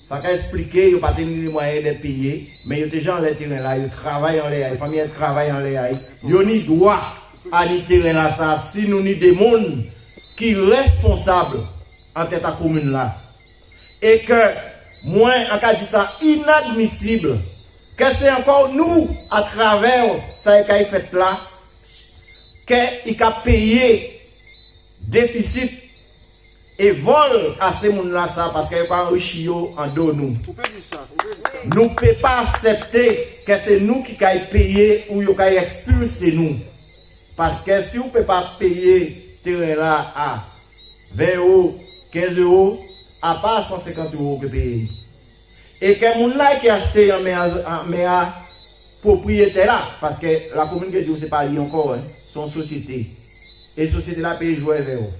[SPEAKER 6] Ça peut expliquer, il n'y a pas les moyens de payer, mais il y a des gens dans les terrains là, ils travaillent en l'air, les familles travaillent en l'air, ils ont ni droit à les terrains là, ça, si nous ni des monde qui sont responsables en tête à commune là. Et que, moi, en cas de ça, inadmissible, que c'est encore nous, à travers ça qui a fait là, qu'il a payé déficit et vol à ces gens-là ça parce qu'il n'y a pas enrichi en dos nous. Nous ne pouvons pas accepter que c'est nous qui avons payé ou qui avons expulsé nous. Parce que si vous ne pouvez pas payer terrain là à 20 €, 15 €, à part 150 € que payer. Et que les gens qui ont acheté en propriété là, parce que la commune que c'est pas lié encore, son société. Et la société là paye jouer vers eux.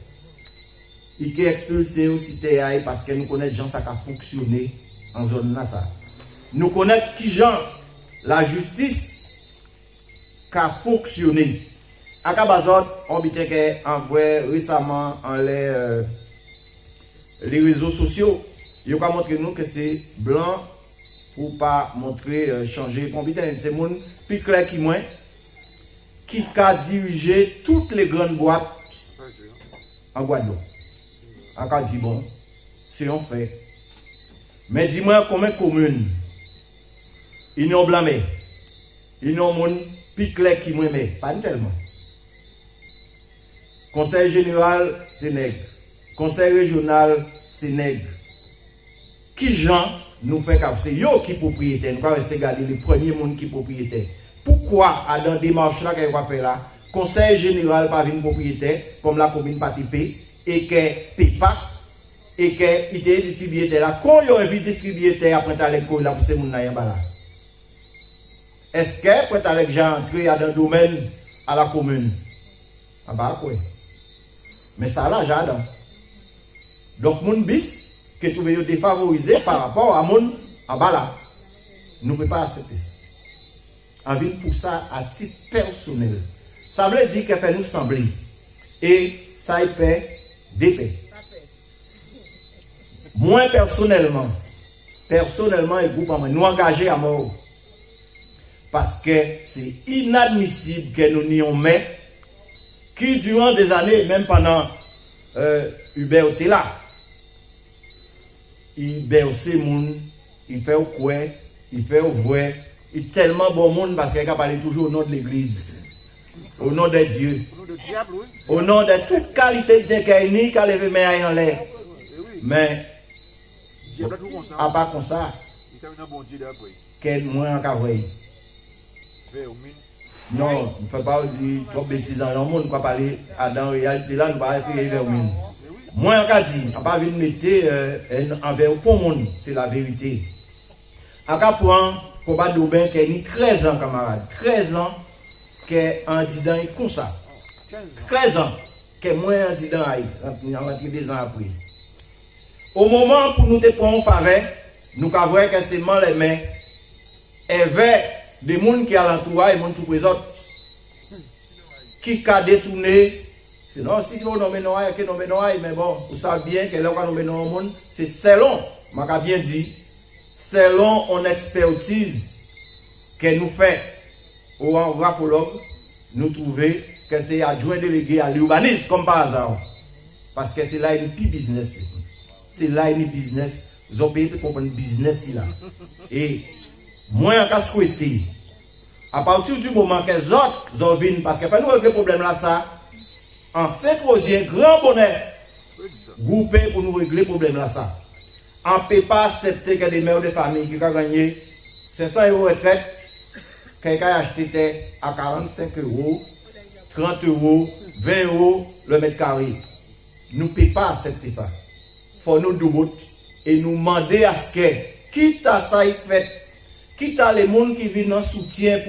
[SPEAKER 6] Il est expulsé aussi parce que nous connaissons gens ça qui a fonctionné en zone là ça. Nous connaissons qui gens la justice qui a fonctionné. À Cabazot, on dit que envoyé récemment en les réseaux sociaux, il a montré nous que c'est blanc pour pas montrer changer. C'est monde plus clair qui moins qui a dirigé toutes les grandes boîtes en Guadeloupe. On a dit bon, c'est un fait. Mais dis-moi combien de communes ils ont blâmé. Ils ont mon piquet qui m'aimait, pas tellement. Conseil général, c'est nègre. Conseil régional, c'est nègre. Qui gens nous fait comme c'est eux qui propriétaires. Nous allons regarder les premiers monde qui propriétaires. Pourquoi, dans des démarches là qu'on va faire là, conseil général pas une propriétaire, comme la commune participée, et que PEPA, et que il était distribué là, quand il a invité distribué après t'aller là pour ces monde là. Est-ce que quand t'aller déjà entrer dans le domaine à la commune? Ah bah quoi? Mais ça là, j'adore. Donc, mon bis, que tu veux défavoriser par rapport à mon en bas là, nous ne pouvons pas accepter ça. En ville pour ça à titre personnel. Ça veut dire que fait nous sembler. Et ça y fait des paix. Moi personnellement, et groupe, nous engager à mort. Parce que c'est inadmissible que nous n'y met qui durant des années, même pendant Hubert était là, il berçait moun, il fait au quoi, il fait au vrai, il est tellement bon monde parce qu'il a parlé toujours au nom de l'église, au nom de Dieu, au nom de toute qualité de Kaini qui a levé mes en l'air. Mais, à part comme ça, quel moins en cavouille. Non, on ne peut pas dire trop de bêtises dans le monde, on va parler dans la réalité là, on va pas vers le monde. Moi, on va dire, on ne va pas mettre envers tout le monde, c'est la vérité. À quel point, pour pas d'Aubin qui a 13 ans, camarade, 13 ans, qui est un dissident comme ça. 13 ans, qui est moins un dissident, on va dire 2 ans après. Au moment où nous te prenons en faveur, nous avons vu que c'est mal les mains, et vers des gens qui sont alentour et des gens qui présents, qui ont détourné. Sinon, si vous nommez Noaï, mais bon, vous savez bien que là, on nomme le monde, c'est selon, je bien dit, selon une expertise que nous faisons au graphologue, nous trouvons que c'est adjoint délégué à l'urbanisme, comme par hasard. Parce que c'est là une petit business. C'est là une business. Vous avez payé pour comprendre le business là. Et moi, je souhaite, à partir du moment que les autres viennent, parce que nous avons le problème là, ça, en Saint-Rosier, grand bonheur, groupé pour nous régler le problème là, ça. On ne peut pas accepter que des mères de famille qui ont gagné 500 € retraite, quelqu'un a acheté à 45 €, 30 €, 20 € le mètre carré. Nous ne pouvons pas accepter ça. Il faut nous douter et nous demander à ce que, quitte à ça, il fait, quitte à les gens qui viennent en soutien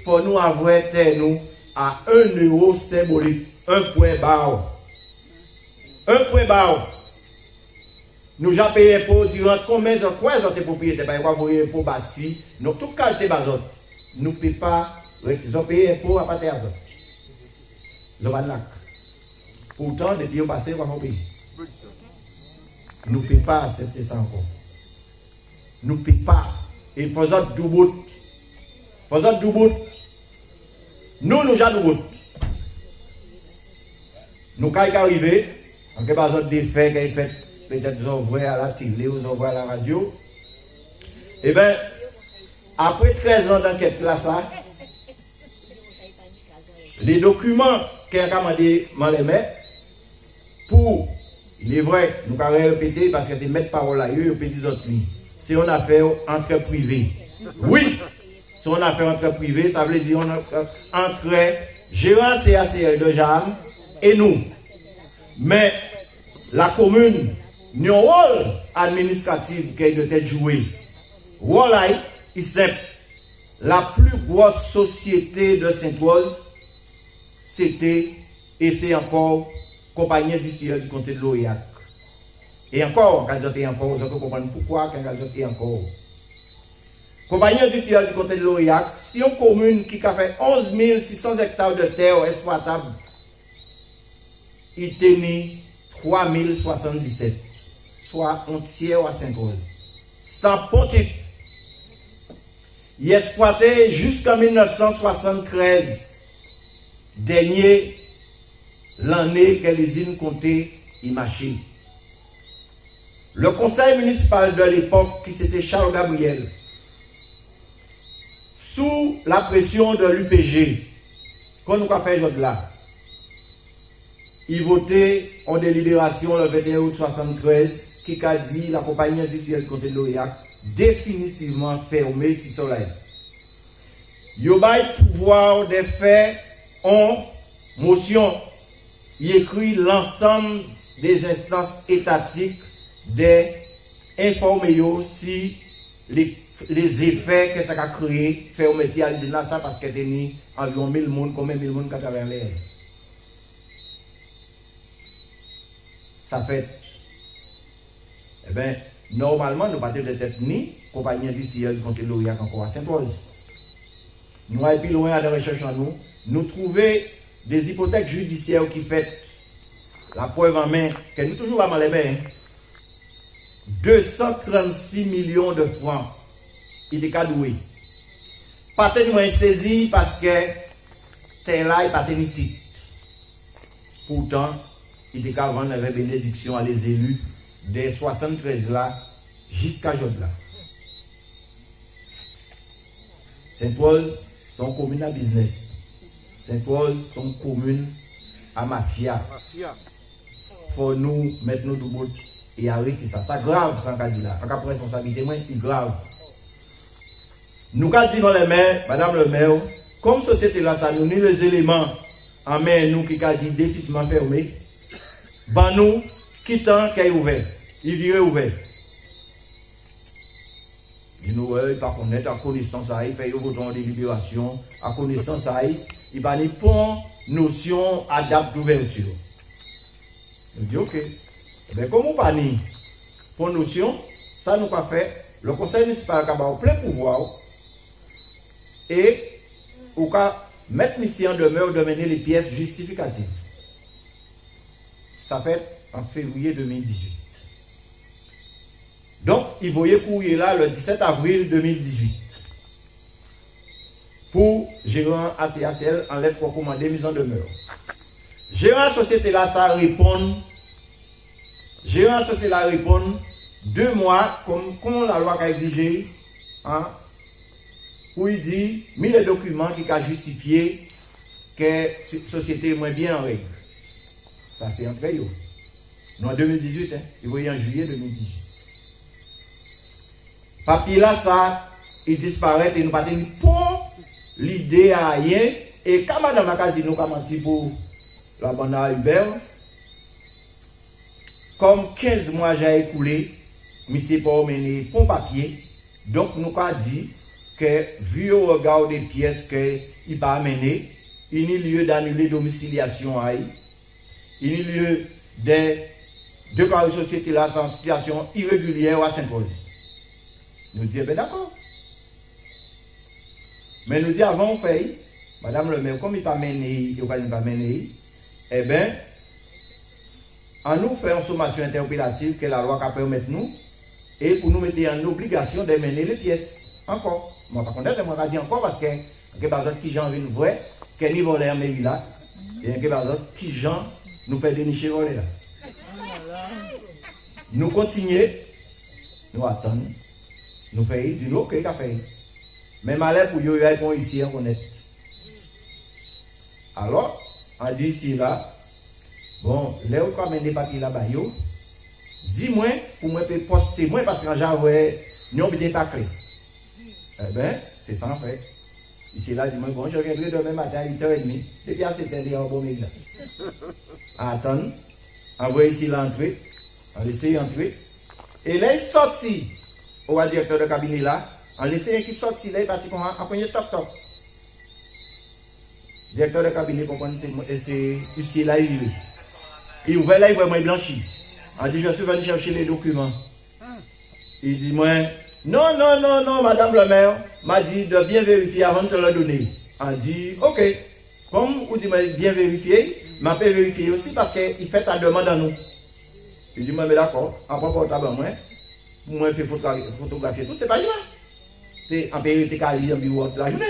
[SPEAKER 6] pour nous avoir nous à 1 € symbolique, 1 point barre. 1 point barre. Nous avons payé pour durant combien de quoi les propriétaires, parce qu'on va pour bâtir, nous toute qualité bazot. Nous ne pouvons pas, ils ont payé pour à partir de ça. Ils ont pas de lac. Pourtant, depuis au passé, on va payer. Nous ne pouvons pas accepter ça encore. Nous ne pouvons pas. Et faisons du bout. Faisons du bout. Nous avons du bout. Nous, quand il arrive, on a besoin de faits qui fait, peut-être vous envoyez à la télé, vous envoyez à la radio. Eh bien, après 13 ans d'enquête là, ça, les documents qu'on a commandés, pour, il est vrai, nous avons répété parce que c'est mettre parole là, il y a des autres lignes. C'est une affaire entre privés. Oui, c'est une affaire entre privés, ça veut dire entre gérant CACL de JAM et nous. Mais la commune, nous avons un rôle administratif qui doit être joué. Le rôle est simple. La plus grosse société de Sainte-Rose, c'était, et c'est encore, compagnie industrielle du comté de l'Aurillac. Et encore, quand j'étais encore, vous comprenez pourquoi quand j'étais encore. Compagnie industrielle du comté de l'Aurillac, si une commune qui a fait 11 600 hectares de terre exploitable, il tenait 3077, soit un tiers à Sainte-Rose. Sans petit. Il exploitait jusqu'en 1973 dernier l'année que l'usine comptait y marcher. Le conseil municipal de l'époque, qui c'était Charles Gabriel, sous la pression de l'UPG, qu'on nous a fait aujourd'hui là, il votait en délibération le 21 août 1973 qui a dit la compagnie industrielle côté de l'OIAC définitivement fermée si soleil. Il y a le pouvoir de faire en motion. Il écrit l'ensemble des instances étatiques d'informer si les effets que ça a créé fermeté à l'usine là, ça parce qu'il y a environ 1000 personnes, combien 1000 personnes qui travaillent l'air. Ça fait, eh bien, normalement, nous ne partons peut-être ni compagnie industrielle contre l'OIAC encore à Saint-Rose. Nous allons plus loin à la recherche en nous. Nous trouvons des hypothèques judiciaires qui font la preuve en main, que nous toujours à les mains. 236 millions de francs. Il est cadoué. Pas tellement saisi parce que tel là est pas ténitique. Pourtant, il était avant la bénédiction à les élus des 73 là jusqu'à aujourd'hui là. Saint-Rose, son commune à business. Saint-Rose, son commune à mafia. Faut nous mettre nos doubles et arrêter ça. C'est grave, ça qu'a dit là. En cas de responsabilité, moi, c'est grave. Nous qu'a dit dans les mains, madame le maire, comme société là, ça nous nie les éléments en main, nous qui qu'a dit définitivement fermé. Ben nous, quittant qu'il est ouvert, il virait ouvert. Il nous il pas connaître à connaissance à il fait un bouton de libération, à connaissance à il va ni pour notion adapte d'ouverture. Il dit ok. Mais comme on pas ni pour notion, ça nous pas fait. Le conseil municipal a plein pouvoir et on va mettre ici en demeure de mener les pièces justificatives. Ça fait en février 2018. Donc, il voyait courrier là le 17 avril 2018 pour gérant ACACL en lettre recommandée mise en demeure. Gérant société là, ça répond. Gérant société là répond 2 mois comme la loi a exigé, hein, où il dit, mis les documents qui ont justifié que la société est moins bien en règle. Ça, c'est entre eux. Nous, en 2018, hein, il voyait en juillet 2018. Papier là, ça, il disparaît et nous pas tenir pour l'idée à rien. Et comme Madame Akazi nous a menti pour la bande à Hubert, comme 15 mois j'ai écoulé, mais c'est pas mené pour papier. Donc, nous avons dit que, vu au regard des pièces qu'il n'a pas amené, il n'y a lieu d'annuler domiciliation à il. Il y a lieu de la société là en situation irrégulière à Saint-Rose. Nous disons, ben d'accord. Mais nous disons, avant, on fait, madame le maire, comme il n'a pas mené, il n'a pas mené, eh bien, en nous fait une sommation interpellative que la loi permet nous, et pour nous mettre en obligation de mener les pièces. Encore. Moi, par contre, je vais dire encore parce que il y a des gens qui j'en viennent vrai, que ni voler en mairie là, et il y a des gens qui j'en nous fait dénicher voler là. Nous continuons, nous attendons, nous faisons, disons, ok, qu'a fait. Mais malheur pour eux, ils vont ici en connaître. Alors, on dit ici là, bon, là où on met des papiers là-bas, dis-moi, pour moi, poster moi, parce que j'avais, nous avons pas clé. Eh bien, c'est ça en fait. Ici là, dis-moi, bon, je reviendrai demain matin à 8h30. Depuis à 7h, en bon milieu. Attends, envoyez ici l'entrée, on laisse entrer. Et là, il sortit au directeur de cabinet là, on laisse qui sortit là, il partit comme un premier top. Directeur de cabinet, comprend, c'est ici là, il ouvre là, il voit moi blanchi. On dit, je suis venu chercher les documents. Il dit, moi, non, madame le maire m'a dit de bien vérifier avant de te le donner. On dit, ok, comme vous dites bien vérifier, m'a fait vérifier aussi parce qu'il fait ta demande à nous. Il dit, moi, mais d'accord, après portable moi, pour moi, faire photographier tout, c'est pas grave. C'est en période de carrière, en bureau toute la journée.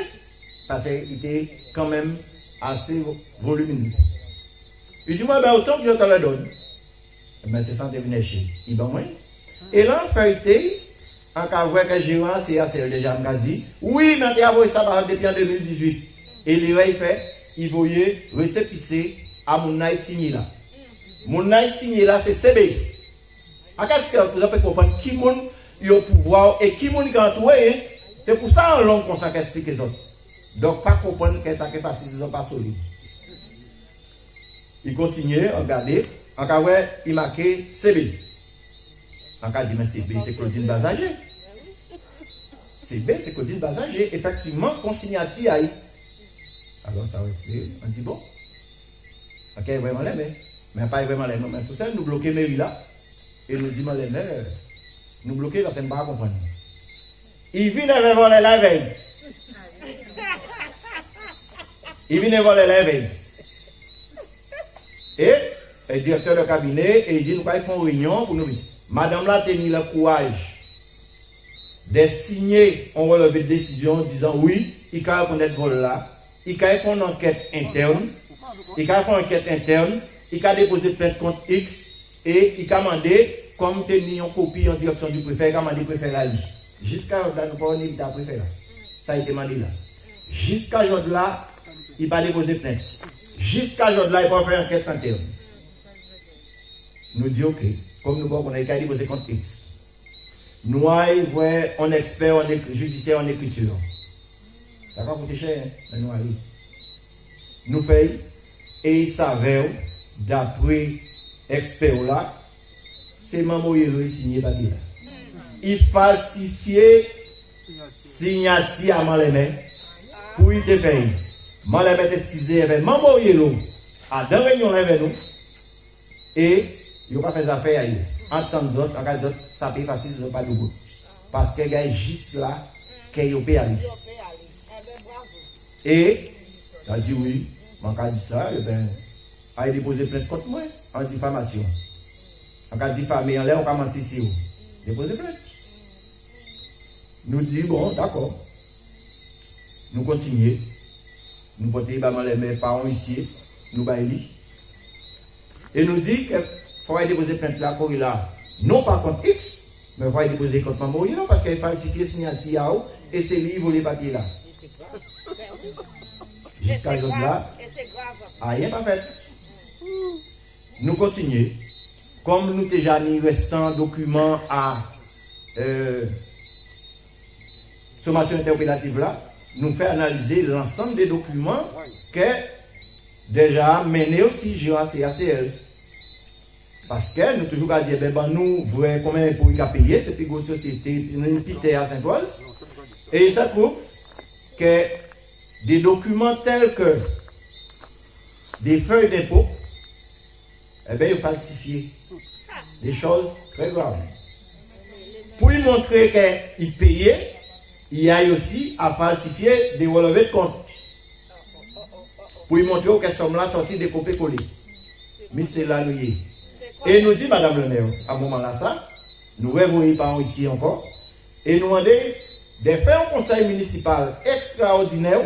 [SPEAKER 6] Parce qu'il était quand même assez volumineux. Il dit, moi, ben, autant que je te le donne, ben, c'est sans devenir chez. Il va moins. Et là, feuilleté, en cas où que j'ai c'est assez déjà dit, oui, mais il a envoyé ça depuis en 2018. Et il fait, il voyait récépissé à mon naï signé là. Mon naï signé là, c'est CB. Qu'est-ce que vous avez comprendre qui moun a au pouvoir et qui moun qui a entouré. C'est pour ça en langue qu'on s'explique les autres. Donc, pas comprendre que ça fait pas si ils sont pas solides. Il continue à regarder. En cas où il marqué CB. En cas dit, mais CB, c'est Claudine Bazager. CB, c'est Claudine Bazager. Effectivement, consignati aïe. Alors, ça reste. On dit bon. Ok, vraiment les mains. Mais pas vraiment les mains. Mais tout ça, nous bloquons mairie là. Et nous disons les mains. Nous bloquons parce qu'on ne peut pas comprendre. Il vient de voler la veille. Il vient de voler la veille. Et le directeur de cabinet, il dit, nous allons faire une réunion pour nous dire, madame là, tenez le courage de signer un relevé de décision disant, oui, il faut reconnaître vol là, il faut faire une enquête interne, il faut déposer plainte contre X, et il faut demander, comme tenir une copie en direction du préfet, il faut demander le préfet la liste. Jusqu'à là, nous ne pouvons pas préfet là. Ça a été demandé là. Jusqu'à aujourd'hui là, il va déposer plainte. Jusqu'à aujourd'hui là, il va faire une enquête interne. Nous disons, ok, comme nous avons déposé contre X. Nous avons un expert judiciaire en écriture. Ça va coûter cher, hein? Nous faisons, et il s'avère, d'après expert là, c'est Maman Yelo signé papier là. Il falsifiait signature à Malemé pour y dépayer. Malemé était cisé avec Maman Yelo à deux réunions avec nous et il n'a pas fait affaire à eux. En tant d'autres, en cas d'autres, ça peut facile, ils n'ont pas de goût. Parce que les gars juste là, qu'ils ont payé. Et il a dit oui, en cas de ça, il a déposé plainte contre moi en diffamation. En cas de diffamation, on va mentir ici. Déposer plainte. Nous disons, bon, d'accord. Nous continuons. Nous portons les parents ici, nous baillons. Et nous disons qu'il faut déposer plainte là, pour là, non pas contre X, mais il faut déposer contre Maman Yelo parce qu'il falsifie le signature et c'est lui qui vole les papiers là. Jusqu'à aujourd'hui là, rien pas fait. Nous continuons. Comme nous avons déjà mis restant document à sommation interpellative là, nous faisons analyser l'ensemble des documents que déjà mené aussi GACACL. Parce que nous toujours dit, ben nous voyons combien pour y payer, c'est plus grosse société, une pité à Saint-Oise. Et ça prouve que des documents tels que des feuilles d'impôt, eh bien, ils falsifiés. Des choses très graves. Pour y montrer qu'il payait, il y a aussi à falsifier des relevés de compte. Pour y montrer que somme là sorti des copies collées. Mais c'est là nous y est. Et nous dit, madame le maire, à ce moment-là, ça, nous revoyons par ici encore, et nous demandons de faire un conseil municipal extraordinaire,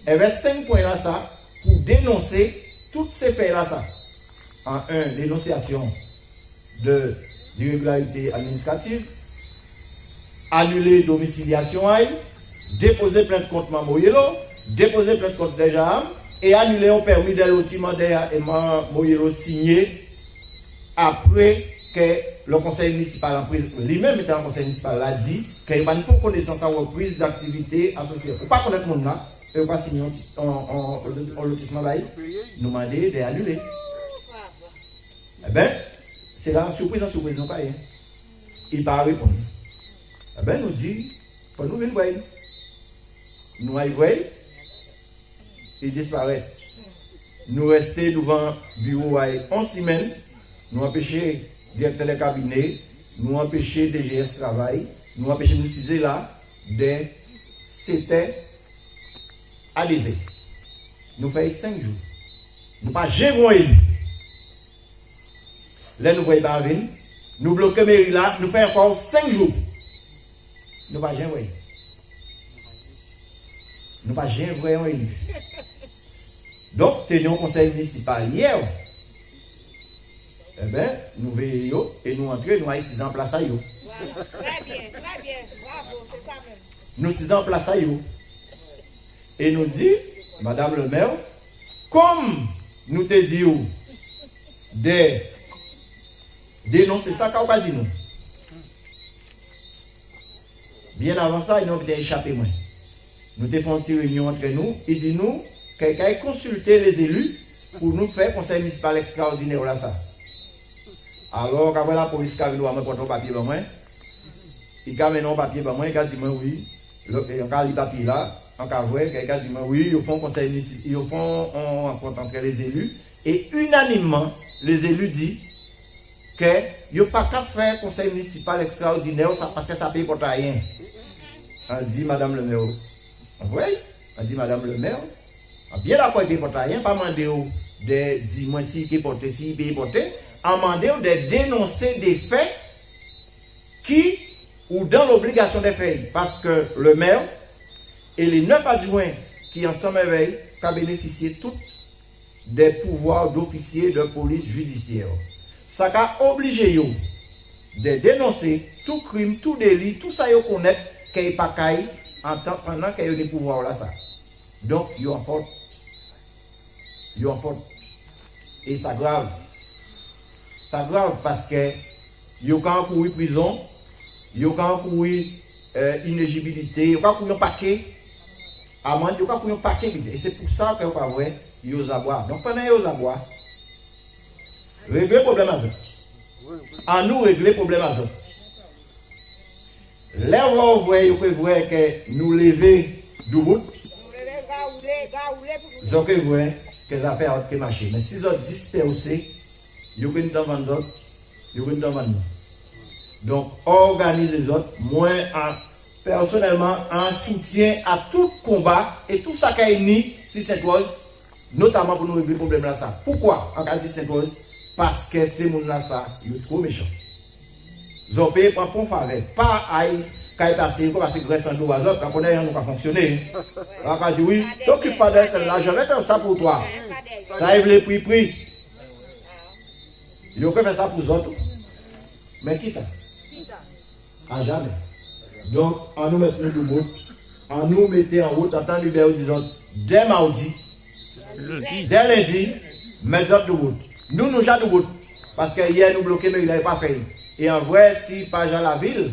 [SPEAKER 6] avec 5 points là, ça, pour dénoncer toutes ces faits là, ça. En un, dénonciation d'irrégularité administrative, annuler domiciliation, déposer plainte contre Maman Yelo, déposer plainte contre Dejaham, et annuler un permis de lotissement et Maman Yelo signé après que le conseil municipal, lui-même étant le conseil municipal, l'a dit qu'il n'y a pas de connaissance en reprise d'activité associée. Il ne faut pas connaître le monde là, et il ne faut pas signer un lotissement là, nous demander d'annuler. Eh bien, c'est la surprise en surprise, non pas. Il ne va pas répondre. Eh bien, nous dit, pour nous venir voir. Nous allons voir, il disparaît. Nous restons devant le bureau 11 semaines. Nous empêchons le directeur de cabinet, nous empêchons DGS travail, nous empêchons de utiliser là de c'était à l'Élysée. Nous faisons 5 jours. Nous pas gérons élu. Là nous voyons pas venir. Nous bloquons mairie là, nous faisons encore 5 jours. Nous pas gérons. Nous pas gérons élu. Donc, tenions conseil municipal hier. Eh bien, nous veillons et nous entrons, nous avons 6 ans en place à yo.
[SPEAKER 7] Très bien, bravo, c'est ça même.
[SPEAKER 6] Nous 6 ans en place à yo. Et nous dit, Madame le maire, comme nous te disons des dénoncer ça, qu'a dit nous. Bien avant ça, ils ont échappé moins. Nous avons fait une réunion entre nous. Il dit nous, quelqu'un a consulté les élus pour nous faire conseil municipal extraordinaire là ça. Alors, quand la police a vu nous porter un papier pour moi, il a amené un papier pour moi, il a dit oui, il a le papier là, quelqu'un a dit oui, ils font conseil municipal, ils font une rencontre entre les élus, et unanimement, les élus disent que ils n'ont pas qu'à faire conseil municipal extraordinaire parce que ça ne paye pour rien. On dit Madame le maire. Oui, on dit Madame le maire. Bien d'accord, il pour rien, pas demander de dire moi si il porté, si il porté, on demande de dénoncer des faits qui ou dans l'obligation de faire. Parce que le maire et les 9 adjoints qui ensemble veillent qu'à bénéficier tous des pouvoirs d'officier de police judiciaire. Ça a obligé de dénoncer tout crime, tout délit, tout ça qu'ils connaissent qu'il n'y a pas caille pendant qu'il y a des pouvoirs là ça. Donc, ils ont faute. Ils ont faute. Et ça grave. Ça grave parce que ils ont quand courir prison, ils ont quand courir inéligibilité, ils ont quand courir un paquet, amende, ils ont quand courir un paquet. Et c'est pour ça que vous pas vrai, ils ont abois. Donc pendant qu'ils ont abois, régler le problème à eux. À nous régler le problème à eux. Là où vous voyez que nous lever du bout, donc vous voyez que les affaires ont marché. Mais si vous êtes dispersés, vous pouvez nous vendre d'autres, vous pouvez nous vendre nous. Donc, organisez les autres, moi, personnellement, en soutien à tout combat et tout ça qui est ni si Sainte-Rose, notamment pour nous régler le problème là ça. Pourquoi en cas de Sainte-Rose? Parce que ces gens là ça, ils sont trop méchants. Ils ont payé pour un faveur. Pas aïe, quand il est passé, comme c'est grâce à nous, à autres, quand on a pas fonctionné. Alors, quand dit oui, t'occupe pas de celle-là, je vais faire ça pour toi. Ça, il veut prix. Il peut faire ça pour les autres. Mais qui t'a? À jamais. Donc, on nous met de route, on nous mettait en route, en temps libéré, disons, dès mardi, dès lundi, mettez de route. Nous, nous avons de route. Parce que hier, nous bloquons, mais il n'avait pas fait. Et en vrai, si pas Jean la ville,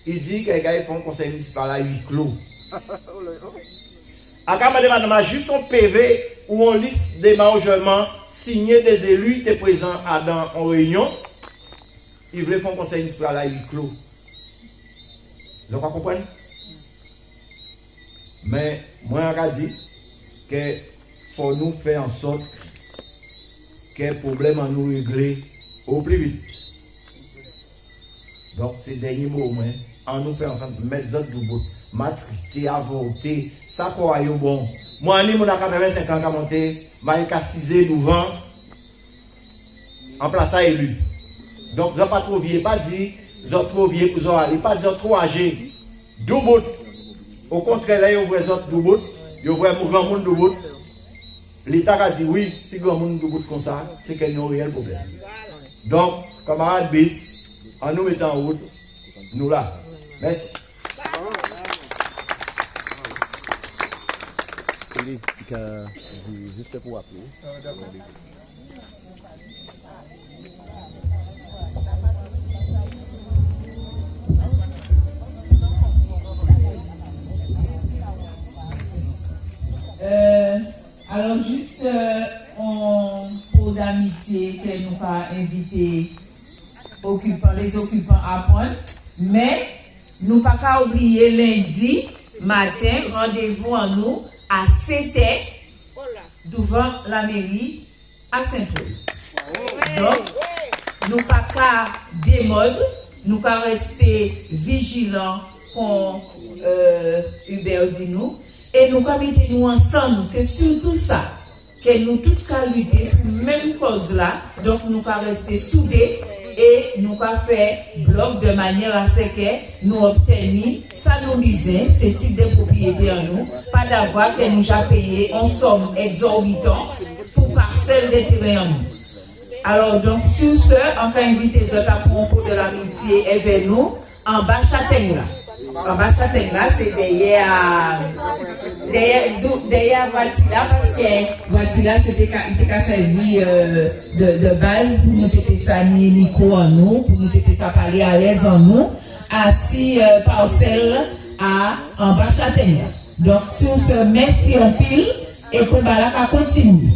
[SPEAKER 6] il dit que les gars font un conseil municipal à huis clos. À quand madame, juste un PV ou une liste d'émargement signé des élus qui étaient présents en réunion, ils voulaient faire un conseil municipal à huis clos. Vous comprenez? Mais moi, je dis qu'il faut nous faire en sorte que le problème nous régler au plus vite. Donc, c'est le dernier mot, on nous fait ensemble, mettre les autres du bout, matricter, avorter, ça quoi est bon. Moi, je suis 85 ans, je suis monté, 6 devant, en place à élu. Donc, vous n'êtes pas trop vieux, pas dit, vous êtes trop vieux pour vous aller, pas dit, vous êtes trop âgé. Du bout. Au contraire, là, vous voyez les autres du bout, vous voyez le grand monde du bout. L'État a dit oui, si le grand monde du bout comme ça, c'est qu'il y a un réel problème. Donc, camarade bis, en nous mettant en route, nous là. Merci.
[SPEAKER 8] Juste pour appeler.
[SPEAKER 3] Alors juste en pour d'amitié que nous pas invité les occupants à prendre, mais nous pas qu'à oublier lundi matin rendez-vous en nous à 7h devant la mairie à Sainte-Rose. Donc nous pas qu'à démodre, nous pas rester vigilants pour Hubert dit nous. Et nous mettons nous ensemble, c'est surtout ça, que nous tous qu'à lutter pour la même cause là, donc nous pas rester soudés et nous avons fait bloc de manière à ce que nous obtenions ça nous disait, ces types de propriétés en nous, pas d'avoir que nous avons payé en somme exorbitante pour parcelle de terrain en nous. Alors donc sur ce, on va inviter les autres à propos de l'amitié et vers nous en bas Châtaigne là. En bas Châtaigne là, c'est derrière Vatila parce que Vatila c'était qu'à servir de base pour nous tester ça micro en nous, pour nous tester ça parler à l'aise en nous, assis parcelle en bas Châtaigne. Donc sur ce, merci en pile et qu'on va là continue.